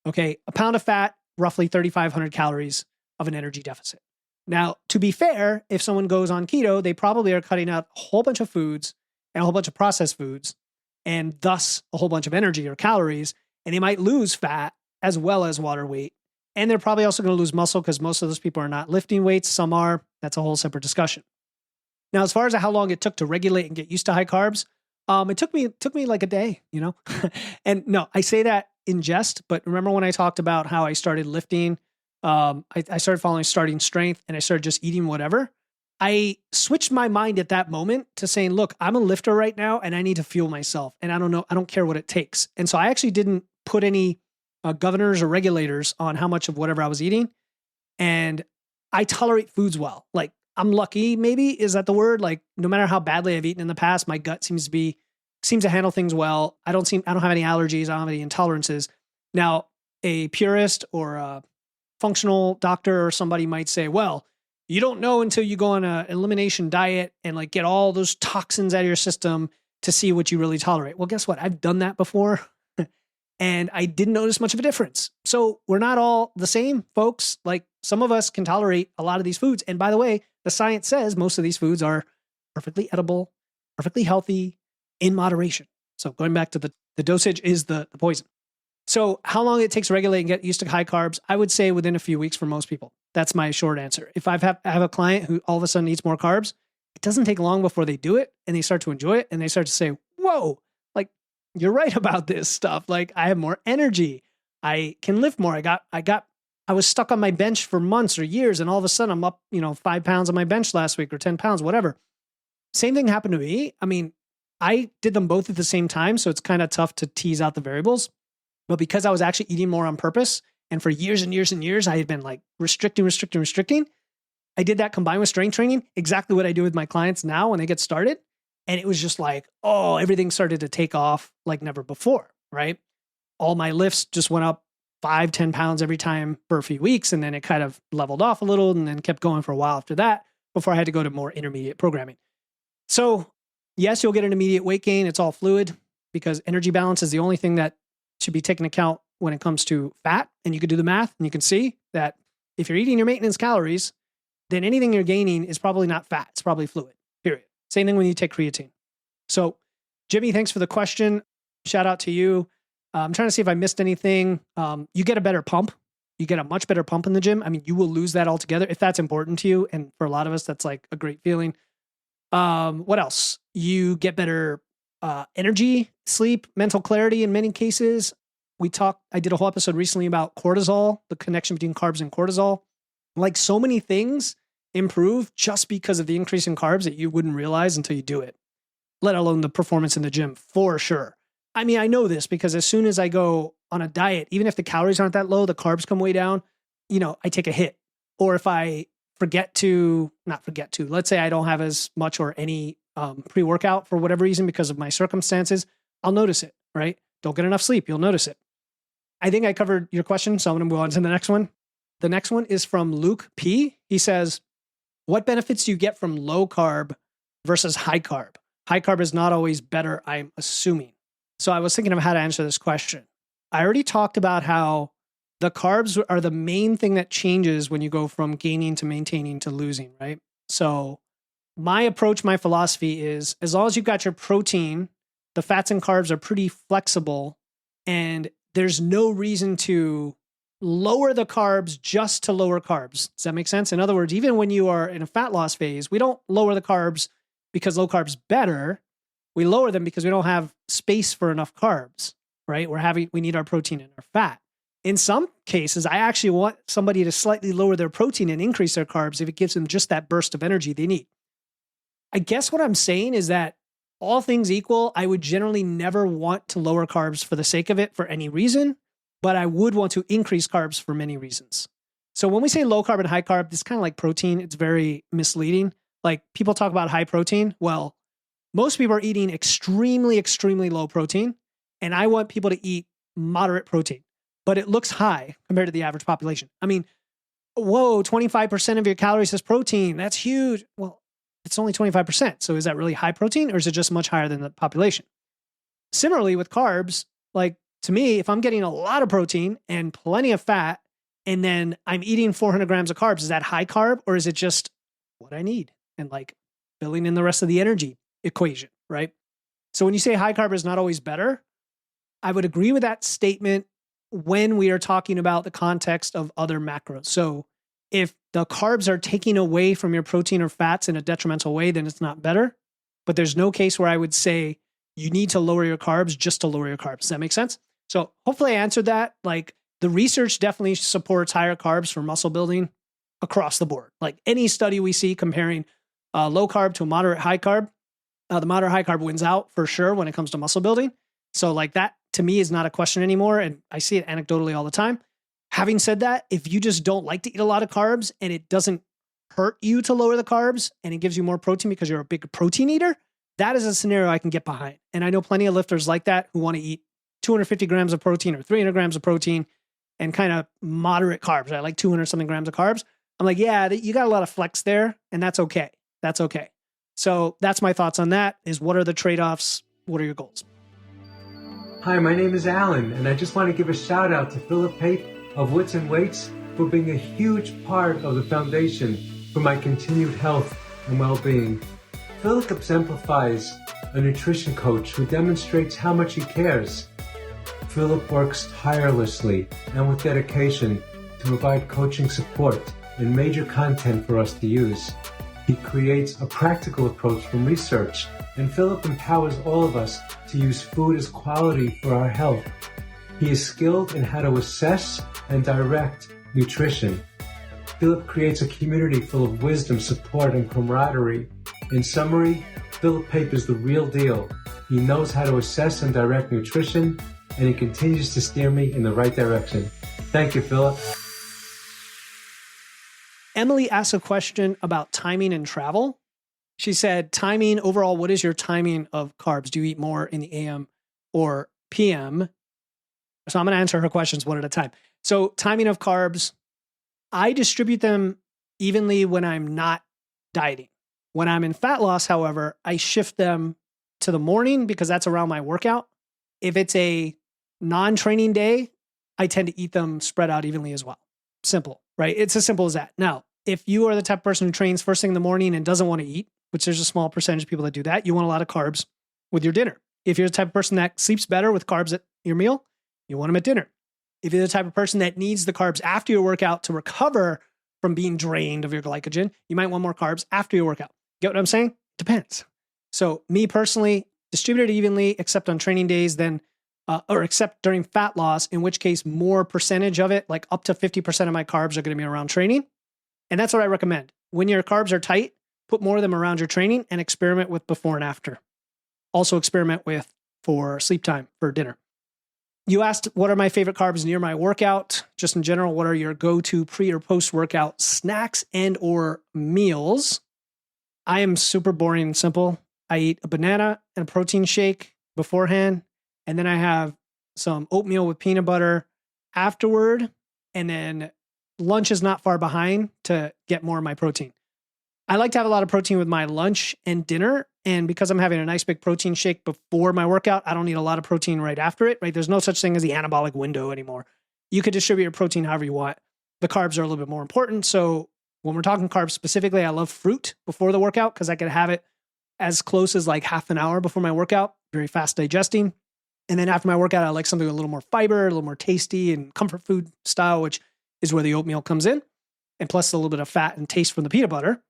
Okay, a pound of fat, roughly 3,500 calories of an energy deficit. Now, to be fair, if someone goes on keto, they probably are cutting out a whole bunch of foods and a whole bunch of processed foods, and thus a whole bunch of energy or calories, and they might lose fat as well as water weight. And they're probably also going to lose muscle because most of those people are not lifting weights. Some are. That's a whole separate discussion. Now, as far as how long it took to regulate and get used to high carbs, it took me like a day, And no, I say that in jest, but remember when I talked about how I started lifting, I started following starting strength and I started just eating whatever. I switched my mind at that moment to saying, look, I'm a lifter right now and I need to fuel myself. And I don't care what it takes. And so I actually didn't put any governors or regulators on how much of whatever I was eating. And I tolerate foods well. Like I'm lucky, maybe, is that the word? Like no matter how badly I've eaten in the past, my gut seems to handle things well. I don't have any allergies. I don't have any intolerances. Now, a purist or a functional doctor or somebody might say, well, you don't know until you go on an elimination diet and like get all those toxins out of your system to see what you really tolerate. Well, guess what? I've done that before and I didn't notice much of a difference. So we're not all the same, folks. Like some of us can tolerate a lot of these foods. And by the way, the science says most of these foods are perfectly edible, perfectly healthy in moderation. So going back to the dosage is the poison. So how long it takes to regulate and get used to high carbs, I would say within a few weeks for most people. That's my short answer. If I have a client who all of a sudden eats more carbs, it doesn't take long before they do it and they start to enjoy it and they start to say, whoa, like you're right about this stuff. Like I have more energy. I can lift more. I was stuck on my bench for months or years and all of a sudden I'm up, 5 pounds on my bench last week or 10 pounds, whatever. Same thing happened to me. I mean, I did them both at the same time. So it's kind of tough to tease out the variables. But because I was actually eating more on purpose, and for years and years and years, I had been like restricting. I did that combined with strength training, exactly what I do with my clients now when they get started. And it was just like, oh, everything started to take off like never before, right? All my lifts just went up 5-10 pounds every time for a few weeks. And then it kind of leveled off a little and then kept going for a while after that before I had to go to more intermediate programming. So yes, you'll get an immediate weight gain. It's all fluid because energy balance is the only thing that should be taken account when it comes to fat. And you can do the math and you can see that if you're eating your maintenance calories, then anything you're gaining is probably not fat. It's probably fluid, period. Same thing when you take creatine. So Jimmy, thanks for the question. Shout out to you. I'm trying to see if I missed anything. You get a better pump. You get a much better pump in the gym. I mean, you will lose that altogether if that's important to you. And for a lot of us, that's like a great feeling. What else? You get better energy, sleep, mental clarity in many cases. I did a whole episode recently about cortisol, the connection between carbs and cortisol. Like so many things improve just because of the increase in carbs that you wouldn't realize until you do it, let alone the performance in the gym for sure. I mean, I know this because as soon as I go on a diet, even if the calories aren't that low, the carbs come way down, I take a hit. Or if I let's say I don't have as much or any pre-workout for whatever reason because of my circumstances, I'll notice it, right? Don't get enough sleep, you'll notice it. I think I covered your question, so I'm going to move on to the next one. The next one is from Luke P. He says, what benefits do you get from low carb versus high carb? High carb is not always better, I'm assuming. So I was thinking of how to answer this question. I already talked about how the carbs are the main thing that changes when you go from gaining to maintaining to losing, right? So my approach, my philosophy is as long as you've got your protein, the fats and carbs are pretty flexible and there's no reason to lower the carbs just to lower carbs. Does that make sense? In other words, even when you are in a fat loss phase, we don't lower the carbs because low carb's better. We lower them because we don't have space for enough carbs, right? We need our protein and our fat. In some cases, I actually want somebody to slightly lower their protein and increase their carbs if it gives them just that burst of energy they need. I guess what I'm saying is that all things equal, I would generally never want to lower carbs for the sake of it for any reason, but I would want to increase carbs for many reasons. So when we say low carb and high carb, it's kind of like protein. It's very misleading. Like people talk about high protein. Well, most people are eating extremely, extremely low protein, and I want people to eat moderate protein, but it looks high compared to the average population. I mean, whoa, 25% of your calories is protein. That's huge. Well, it's only 25%. So is that really high protein, or is it just much higher than the population? Similarly with carbs, like to me, if I'm getting a lot of protein and plenty of fat, and then I'm eating 400 grams of carbs, is that high carb, or is it just what I need and like filling in the rest of the energy equation, right? So when you say high carb is not always better, I would agree with that statement when we are talking about the context of other macros. So if the carbs are taking away from your protein or fats in a detrimental way, then it's not better. But there's no case where I would say you need to lower your carbs just to lower your carbs. Does that make sense? So hopefully I answered that. Like the research definitely supports higher carbs for muscle building across the board. Like any study we see comparing low carb to a moderate high carb, the moderate high carb wins out for sure when it comes to muscle building. So like that to me is not a question anymore. And I see it anecdotally all the time. Having said that, if you just don't like to eat a lot of carbs and it doesn't hurt you to lower the carbs and it gives you more protein because you're a big protein eater, that is a scenario I can get behind. And I know plenty of lifters like that who want to eat 250 grams of protein or 300 grams of protein and kind of moderate carbs. I like 200 something grams of carbs. I'm like, yeah, you got a lot of flex there, and that's okay. That's okay. So that's my thoughts on that is what are the trade-offs? What are your goals? Hi, my name is Alan, and I just want to give a shout out to Philip Pape of Wits and Weights for being a huge part of the foundation for my continued health and well-being. Philip exemplifies a nutrition coach who demonstrates how much he cares. Philip works tirelessly and with dedication to provide coaching support and major content for us to use. He creates a practical approach from research, and Philip empowers all of us to use food as quality for our health. He is skilled in how to assess and direct nutrition. Philip creates a community full of wisdom, support, and camaraderie. In summary, Philip Pape is the real deal. He knows how to assess and direct nutrition, and he continues to steer me in the right direction. Thank you, Philip. Emily asked a question about timing and travel. She said, timing overall, what is your timing of carbs? Do you eat more in the AM or PM? So I'm going to answer her questions one at a time. So timing of carbs, I distribute them evenly when I'm not dieting. When I'm in fat loss, however, I shift them to the morning because that's around my workout. If it's a non-training day, I tend to eat them spread out evenly as well. Simple, right? It's as simple as that. Now, if you are the type of person who trains first thing in the morning and doesn't want to eat, which there's a small percentage of people that do that, you want a lot of carbs with your dinner. If you're the type of person that sleeps better with carbs at your meal, you want them at dinner. If you're the type of person that needs the carbs after your workout to recover from being drained of your glycogen, you might want more carbs after your workout. Get what I'm saying? Depends. So me personally, distribute it evenly, except on training days, then or except during fat loss, in which case more percentage of it, like up to 50% of my carbs are going to be around training. And that's what I recommend. When your carbs are tight, put more of them around your training and experiment with before and after. Also experiment with for sleep time, for dinner. You asked, what are my favorite carbs near my workout? Just in general, what are your go-to pre or post-workout snacks and or meals? I am super boring and simple. I eat a banana and a protein shake beforehand, and then I have some oatmeal with peanut butter afterward, and then lunch is not far behind to get more of my protein. I like to have a lot of protein with my lunch and dinner, and because I'm having a nice big protein shake before my workout, I don't need a lot of protein right after it, right? There's no such thing as the anabolic window anymore. You could distribute your protein however you want. The carbs are a little bit more important, so when we're talking carbs specifically, I love fruit before the workout because I can have it as close as like half an hour before my workout, very fast digesting. And then after my workout, I like something with a little more fiber, a little more tasty and comfort food style, which is where the oatmeal comes in. And plus a little bit of fat and taste from the peanut butter.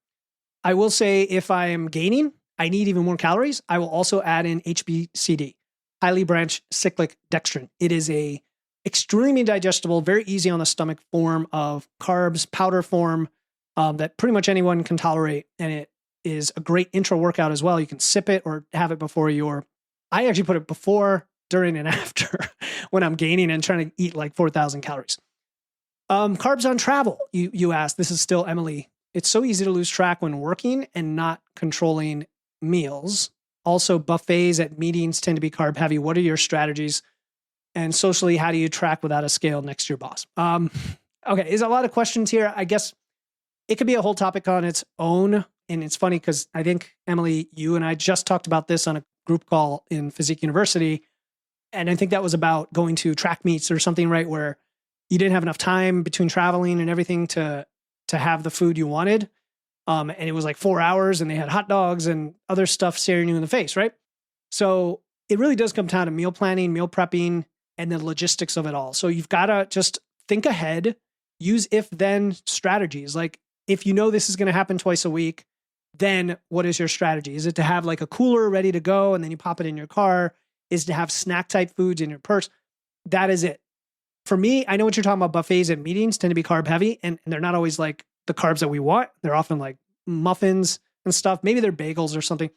I will say if I am gaining, I need even more calories, I will also add in HBCD, highly branched cyclic dextrin. It is a extremely digestible, very easy on the stomach form of carbs, powder form that pretty much anyone can tolerate. And it is a great intra workout as well. You can sip it or have it before I actually put it before, during, and after when I'm gaining and trying to eat like 4,000 calories. Carbs on travel, you asked. This is still Emily. It's so easy to lose track when working and not controlling meals. Also, buffets at meetings tend to be carb heavy. What are your strategies? And socially, how do you track without a scale next to your boss? Okay, there's a lot of questions here. I guess it could be a whole topic on its own. And it's funny because I think, Emily, you and I just talked about this on a group call in Physique University. And I think that was about going to track meets or something, right? Where you didn't have enough time between traveling and everything to have the food you wanted. And it was like 4 hours and they had hot dogs and other stuff staring you in the face, right? So it really does come down to meal planning, meal prepping, and the logistics of it all. So you've got to just think ahead, use if-then strategies. Like if you know this is going to happen twice a week, then what is your strategy? Is it to have like a cooler ready to go and then you pop it in your car? Is to have snack type foods in your purse? That is it. For me, I know what you're talking about. Buffets at meetings tend to be carb heavy and they're not always like the carbs that we want. They're often like muffins and stuff. Maybe they're bagels or something.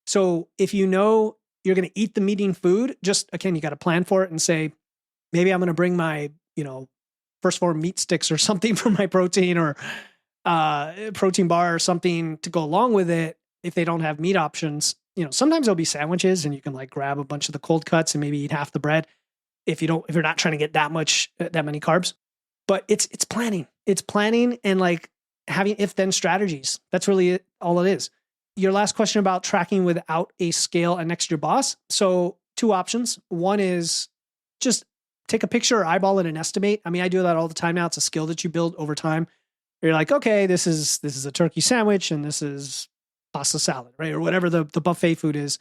So if you know you're going to eat the meeting food, just again, you got to plan for it and say, maybe I'm going to bring my, first form meat sticks or something for my protein or protein bar or something to go along with it. If they don't have meat options, sometimes there'll be sandwiches and you can like grab a bunch of the cold cuts and maybe eat half the bread if you're not trying to get that many carbs. But it's planning. It's planning and like having if-then strategies. That's really all it is. Your last question about tracking without a scale and next to your boss. So 2 options. One is just take a picture or eyeball it and estimate. I mean, I do that all the time now. It's a skill that you build over time. You're like, okay, this is a turkey sandwich and this is pasta salad, right? Or whatever the buffet food is.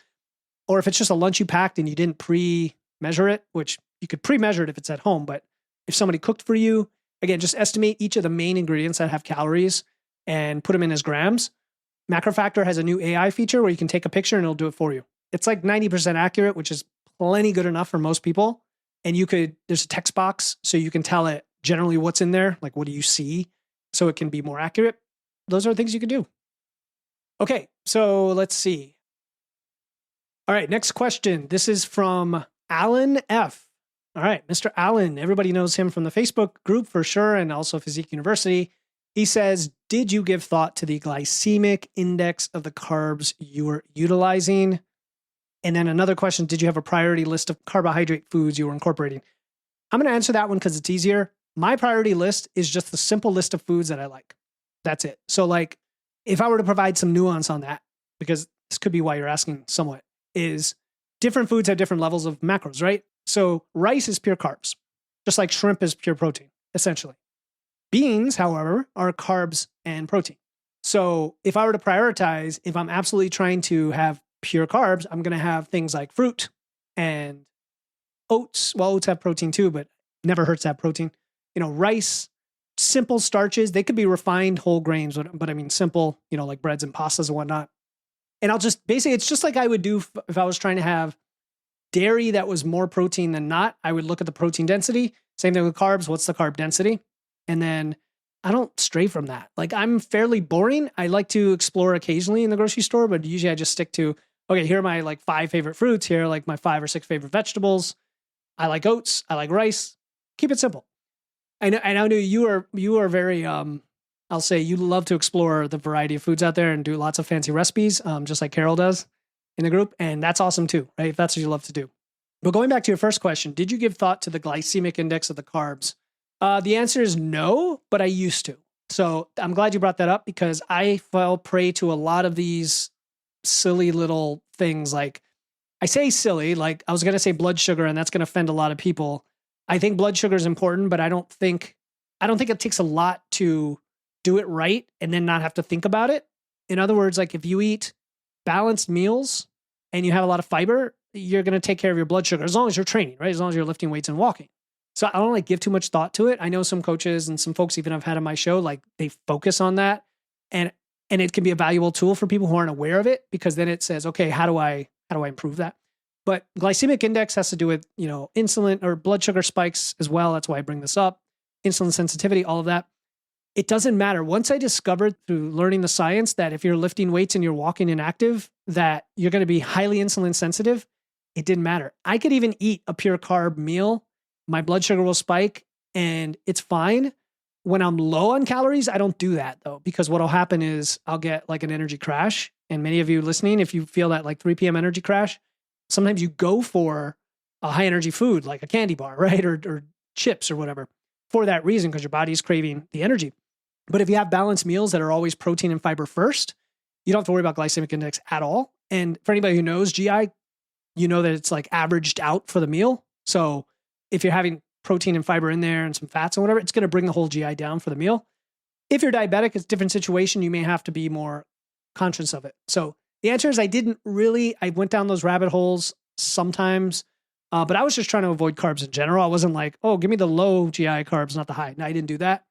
Or if it's just a lunch you packed and you didn't pre-measure it, which you could pre-measure it if it's at home, but if somebody cooked for you, again, just estimate each of the main ingredients that have calories and put them in as grams. MacroFactor has a new AI feature where you can take a picture and it'll do it for you. It's like 90% accurate, which is plenty good enough for most people. And there's a text box so you can tell it generally what's in there, like what do you see, so it can be more accurate. Those are things you can do. Okay, so let's see. All right, next question. This is from Alan F. All right, Mr. Allen, everybody knows him from the Facebook group for sure, and also Physique University. He says, did you give thought to the glycemic index of the carbs you were utilizing? And then another question, did you have a priority list of carbohydrate foods you were incorporating? I'm going to answer that one because it's easier. My priority list is just the simple list of foods that I like. That's it. So like, if I were to provide some nuance on that, because this could be why you're asking somewhat, is different foods have different levels of macros, right? So rice is pure carbs, just like shrimp is pure protein, essentially. Beans, however, are carbs and protein. So if I were to prioritize, if I'm absolutely trying to have pure carbs, I'm going to have things like fruit and oats. Well, oats have protein too, but never hurts to have protein. Rice, simple starches. They could be refined whole grains, but I mean simple, like breads and pastas and whatnot. And it's just like I would do if I was trying to have dairy that was more protein than not. I would look at the protein density. Same thing with carbs. What's the carb density? And then I don't stray from that. Like I'm fairly boring. I like to explore occasionally in the grocery store, but usually I just stick to, okay, here are my like 5 favorite fruits. Here are like my 5 or 6 favorite vegetables. I like oats. I like rice. Keep it simple. I know you are very, I'll say you love to explore the variety of foods out there and do lots of fancy recipes, just like Carol does in the group. And that's awesome too, right? If that's what you love to do. But going back to your first question, did you give thought to the glycemic index of the carbs? The answer is no, but I used to. So I'm glad you brought that up because I fell prey to a lot of these silly little things. Like I say silly, like I was going to say blood sugar, and that's going to offend a lot of people. I think blood sugar is important, but I don't think it takes a lot to do it right and then not have to think about it. In other words, like if you eat balanced meals and you have a lot of fiber, you're going to take care of your blood sugar as long as you're training, right? As long as you're lifting weights and walking. So I don't give too much thought to it. I know some coaches and some folks even I've had on my show, like they focus on that. And And it can be a valuable tool for people who aren't aware of it, because then it says, okay, how do I improve that? But glycemic index has to do with, insulin or blood sugar spikes as well. That's why I bring this up. Insulin sensitivity, all of that. It doesn't matter. Once I discovered through learning the science that if you're lifting weights and you're walking inactive, that you're going to be highly insulin sensitive, it didn't matter. I could even eat a pure carb meal. My blood sugar will spike and it's fine. When I'm low on calories, I don't do that though, because what'll happen is I'll get like an energy crash. And many of you listening, if you feel that like 3 p.m. energy crash, sometimes you go for a high energy food like a candy bar, right? Or chips or whatever for that reason, because your body's craving the energy. But if you have balanced meals that are always protein and fiber first, you don't have to worry about glycemic index at all. And for anybody who knows GI, you know that it's like averaged out for the meal. So if you're having protein and fiber in there and some fats and whatever, it's going to bring the whole GI down for the meal. If you're diabetic, it's a different situation. You may have to be more conscious of it. So the answer is I went down those rabbit holes sometimes, but I was just trying to avoid carbs in general. I wasn't like, oh, give me the low GI carbs, not the high. No, I didn't do that.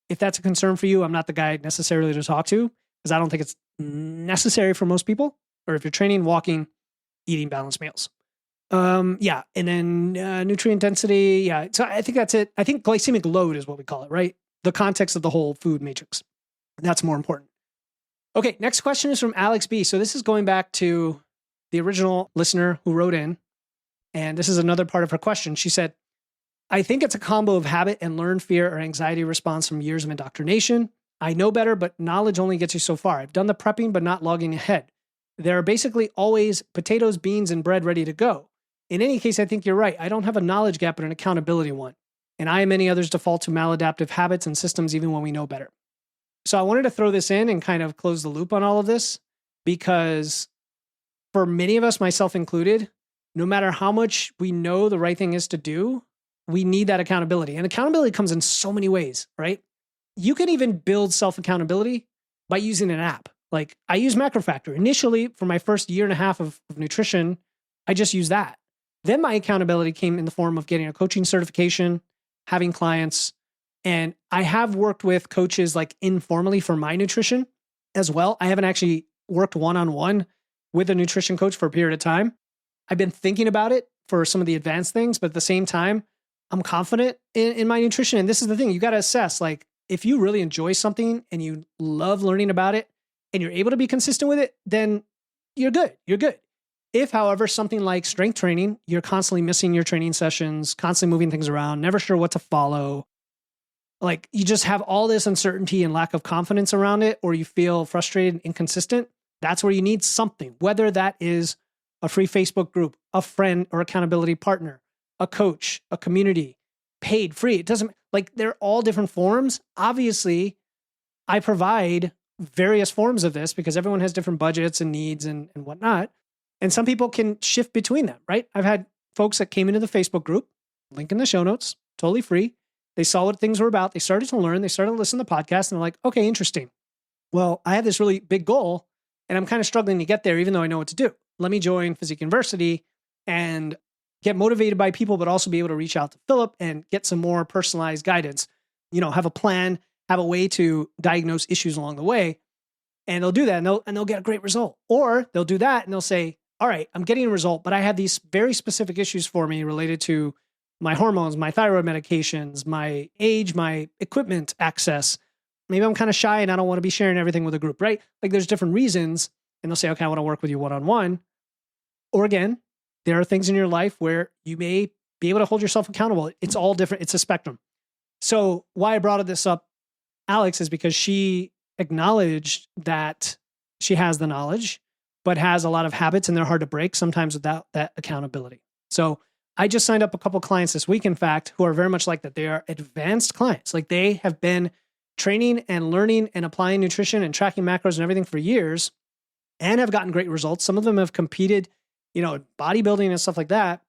If that's a concern for you, I'm not the guy necessarily to talk to, because I don't think it's necessary for most people. Or if you're training, walking, eating balanced meals. And then nutrient density. Yeah. So I think that's it. I think glycemic load is what we call it, right? The context of the whole food matrix. That's more important. Okay. Next question is from Alex B. So this is going back to the original listener who wrote in. And this is another part of her question. She said, I think it's a combo of habit and learned fear or anxiety response from years of indoctrination. I know better, but knowledge only gets you so far. I've done the prepping, but not logging ahead. There are basically always potatoes, beans, and bread ready to go. In any case, I think you're right. I don't have a knowledge gap, but an accountability one. And I and many others default to maladaptive habits and systems even when we know better. So I wanted to throw this in and kind of close the loop on all of this, because for many of us, myself included, no matter how much we know the right thing is to do, we need that accountability. And accountability comes in so many ways, right? You can even build self-accountability by using an app. Like I use MacroFactor. Initially, for my first year and a half of nutrition, I just used that. Then my accountability came in the form of getting a coaching certification, having clients, and I have worked with coaches like informally for my nutrition as well. I haven't actually worked one-on-one with a nutrition coach for a period of time. I've been thinking about it for some of the advanced things, but at the same time, I'm confident in my nutrition. And this is the thing, you got to assess, like, if you really enjoy something and you love learning about it and you're able to be consistent with it, then you're good. You're good. If, however, something like strength training, you're constantly missing your training sessions, constantly moving things around, never sure what to follow, like you just have all this uncertainty and lack of confidence around it, or you feel frustrated and inconsistent, that's where you need something, whether that is a free Facebook group, a friend or accountability partner, a coach, a community, paid, free. It doesn't, like, they're all different forms. Obviously, I provide various forms of this because everyone has different budgets and needs and whatnot. And some people can shift between them, right? I've had folks that came into the Facebook group, link in the show notes, totally free. They saw what things were about. They started to learn. They started to listen to the podcast and they're like, okay, interesting. Well, I have this really big goal and I'm kind of struggling to get there, even though I know what to do. Let me join Physique University and get motivated by people, but also be able to reach out to Philip and get some more personalized guidance, have a plan, have a way to diagnose issues along the way. And they'll do that and they'll get a great result. Or they'll do that and they'll say, all right, I'm getting a result, but I have these very specific issues for me related to my hormones, my thyroid medications, my age, my equipment access. Maybe I'm kind of shy and I don't want to be sharing everything with a group, right? Like there's different reasons. And they'll say, okay, I want to work with you one-on-one. Or again, there are things in your life where you may be able to hold yourself accountable. It's all different. It's a spectrum. So why I brought this up, Alex, is because she acknowledged that she has the knowledge, but has a lot of habits and they're hard to break sometimes without that accountability. So I just signed up a couple clients this week, in fact, who are very much like that. They are advanced clients. Like they have been training and learning and applying nutrition and tracking macros and everything for years and have gotten great results. Some of them have competed, bodybuilding and stuff like that,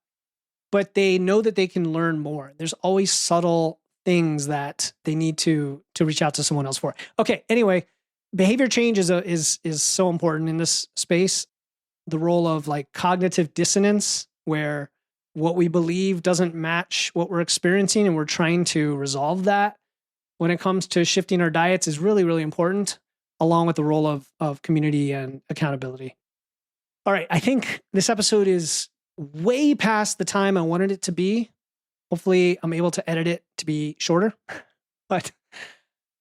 but they know that they can learn more. There's always subtle things that they need to reach out to someone else for. Okay. Anyway, behavior change is so important in this space. The role of like cognitive dissonance, where what we believe doesn't match what we're experiencing, and we're trying to resolve that when it comes to shifting our diets, is really, really important. along with the role of community and accountability. All right. I think this episode is way past the time I wanted it to be. Hopefully I'm able to edit it to be shorter. But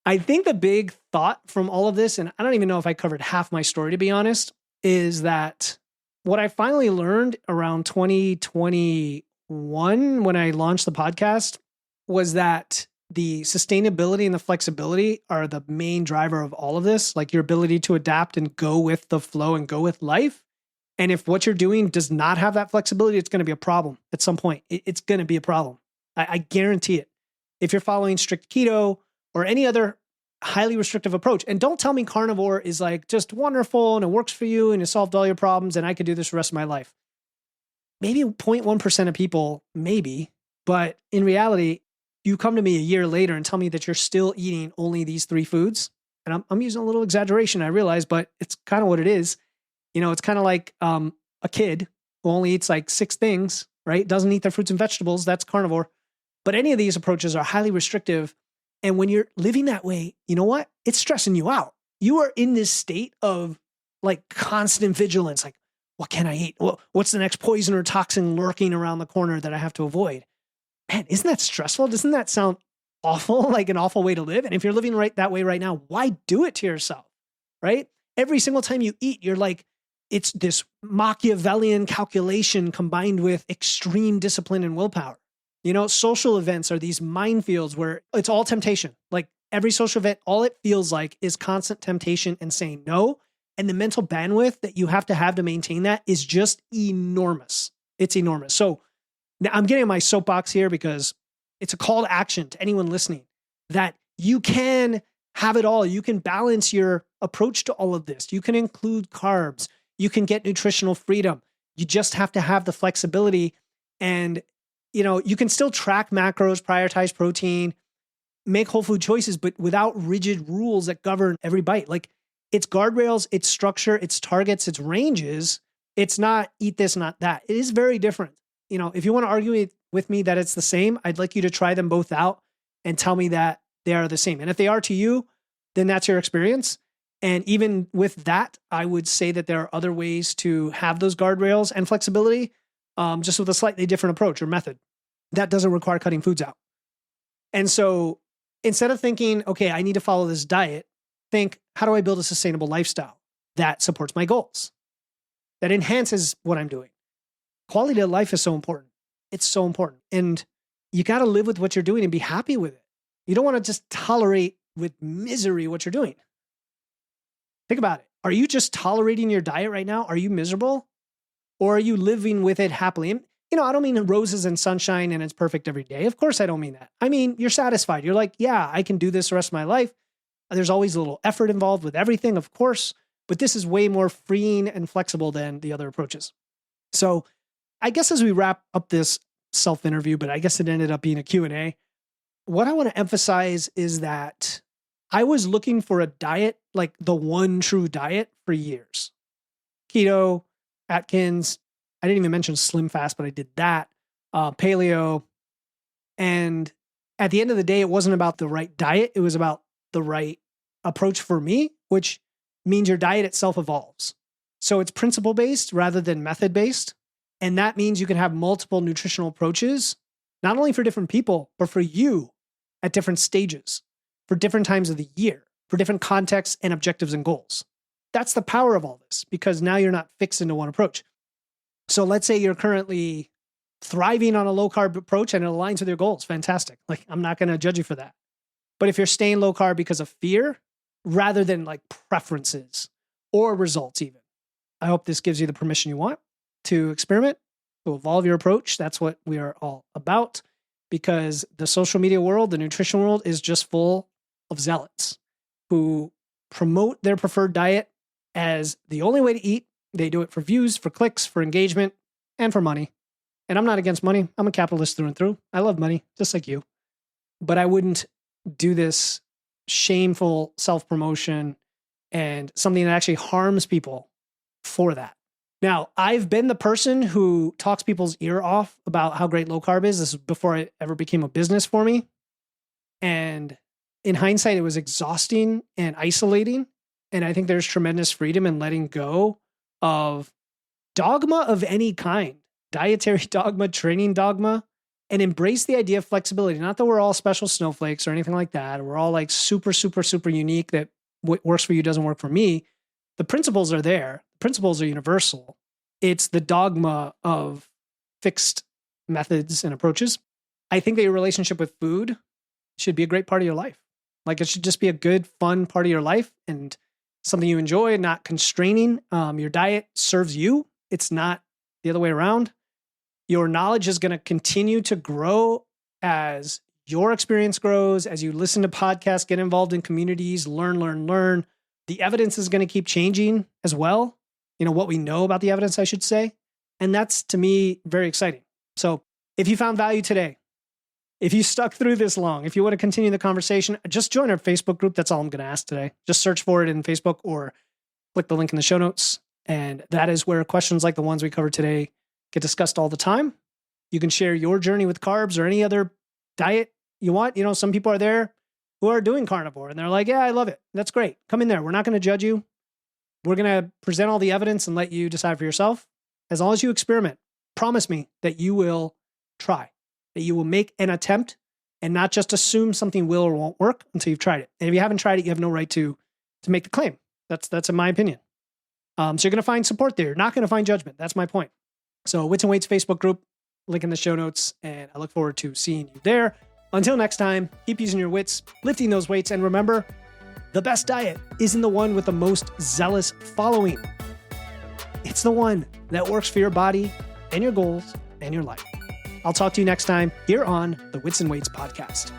I think the big thought from all of this, and I don't even know if I covered half my story, to be honest, is that what I finally learned around 2021 when I launched the podcast was that the sustainability and the flexibility are the main driver of all of this, like your ability to adapt and go with the flow and go with life. And if what you're doing does not have that flexibility, it's going to be a problem at some point. It's going to be a problem. I guarantee it. If you're following strict keto or any other highly restrictive approach, and don't tell me carnivore is like just wonderful and it works for you and it solved all your problems and I could do this the rest of my life. Maybe 0.1% of people, maybe, but in reality, you come to me a year later and tell me that you're still eating only these 3 foods. And I'm using a little exaggeration, I realize, but it's kind of what it is. You know, it's kind of like a kid who only eats like 6 things, right? Doesn't eat their fruits and vegetables. That's carnivore. But any of these approaches are highly restrictive. And when you're living that way, you know what? It's stressing you out. You are in this state of like constant vigilance. Like, what can I eat? What's the next poison or toxin lurking around the corner that I have to avoid? Man, isn't that stressful? Doesn't that sound awful? Like an awful way to live? And if you're living right that way right now, why do it to yourself, right? Every single time you eat, you're like, it's this Machiavellian calculation combined with extreme discipline and willpower. You know, social events are these minefields where it's all temptation. Like every social event, all it feels like is constant temptation and saying no. And the mental bandwidth that you have to maintain that is just enormous. It's enormous. So now I'm getting on my soapbox here because it's a call to action to anyone listening that you can have it all. You can balance your approach to all of this. You can include carbs. You can get nutritional freedom. You just have to have the flexibility. And, you know, you can still track macros, prioritize protein, make whole food choices, but without rigid rules that govern every bite. Like it's guardrails, it's structure, it's targets, it's ranges. It's not eat this, not that. It is very different. You know, if you want to argue with me that it's the same, I'd like you to try them both out and tell me that they are the same. And if they are to you, then that's your experience. And even with that, I would say that there are other ways to have those guardrails and flexibility, just with a slightly different approach or method. That doesn't require cutting foods out. And so instead of thinking, okay, I need to follow this diet, think, how do I build a sustainable lifestyle that supports my goals, that enhances what I'm doing? Quality of life is so important. It's so important. And you got to live with what you're doing and be happy with it. You don't want to just tolerate with misery what you're doing. Think about it. Are you just tolerating your diet right now? Are you miserable? Or are you living with it happily? And, you know, I don't mean roses and sunshine and it's perfect every day. Of course, I don't mean that. I mean, you're satisfied. You're like, yeah, I can do this the rest of my life. There's always a little effort involved with everything, of course, but this is way more freeing and flexible than the other approaches. So I guess as we wrap up this self-interview, but I guess it ended up being a Q&A, what I want to emphasize is that I was looking for a diet, like the one true diet for years. Keto, Atkins, I didn't even mention Slim Fast, but I did that. Paleo. And at the end of the day, it wasn't about the right diet. It was about the right approach for me, which means your diet itself evolves. So it's principle-based rather than method-based. And that means you can have multiple nutritional approaches, not only for different people, but for you at different stages, for different times of the year, for different contexts and objectives and goals. That's the power of all this, because now you're not fixed into one approach. So let's say you're currently thriving on a low-carb approach and it aligns with your goals. Fantastic. Like, I'm not going to judge you for that. But if you're staying low-carb because of fear, rather than like preferences or results even, I hope this gives you the permission you want to experiment, to evolve your approach. That's what we are all about, because the social media world, the nutrition world is just full of zealots who promote their preferred diet as the only way to eat. They do it for views, for clicks, for engagement, and for money. And I'm not against money. I'm a capitalist through and through. I love money, just like you. But I wouldn't do this shameful self-promotion and something that actually harms people for that. Now, I've been the person who talks people's ear off about how great low carb is. This is before it ever became a business for me. And in hindsight, it was exhausting and isolating. And I think there's tremendous freedom in letting go of dogma of any kind, dietary dogma, training dogma, and embrace the idea of flexibility. Not that we're all special snowflakes or anything like that. We're all like super, super, super unique, that what works for you doesn't work for me. The principles are there. The principles are universal. It's the dogma of fixed methods and approaches. I think that your relationship with food should be a great part of your life. Like, it should just be a good, fun part of your life and something you enjoy, not constraining. Your diet serves you. It's not the other way around. Your knowledge is going to continue to grow as your experience grows, as you listen to podcasts, get involved in communities, learn. The evidence is going to keep changing as well. You know, what we know about the evidence, I should say. And that's, to me, very exciting. So if you found value today, if you stuck through this long, if you want to continue the conversation, just join our Facebook group. That's all I'm going to ask today. Just search for it in Facebook or click the link in the show notes. And that is where questions like the ones we covered today get discussed all the time. You can share your journey with carbs or any other diet you want. You know, some people are there who are doing carnivore and they're like, yeah, I love it. That's great. Come in there. We're not going to judge you. We're going to present all the evidence and let you decide for yourself. As long as you experiment, promise me that you will try, that you will make an attempt and not just assume something will or won't work until you've tried it. And if you haven't tried it, you have no right to make the claim. That's in my opinion. So you're going to find support there. You're not going to find judgment. That's my point. So Wits and Weights Facebook group, link in the show notes, and I look forward to seeing you there. Until next time, keep using your wits, lifting those weights, and remember, the best diet isn't the one with the most zealous following. It's the one that works for your body and your goals and your life. I'll talk to you next time here on the Wits and Weights podcast.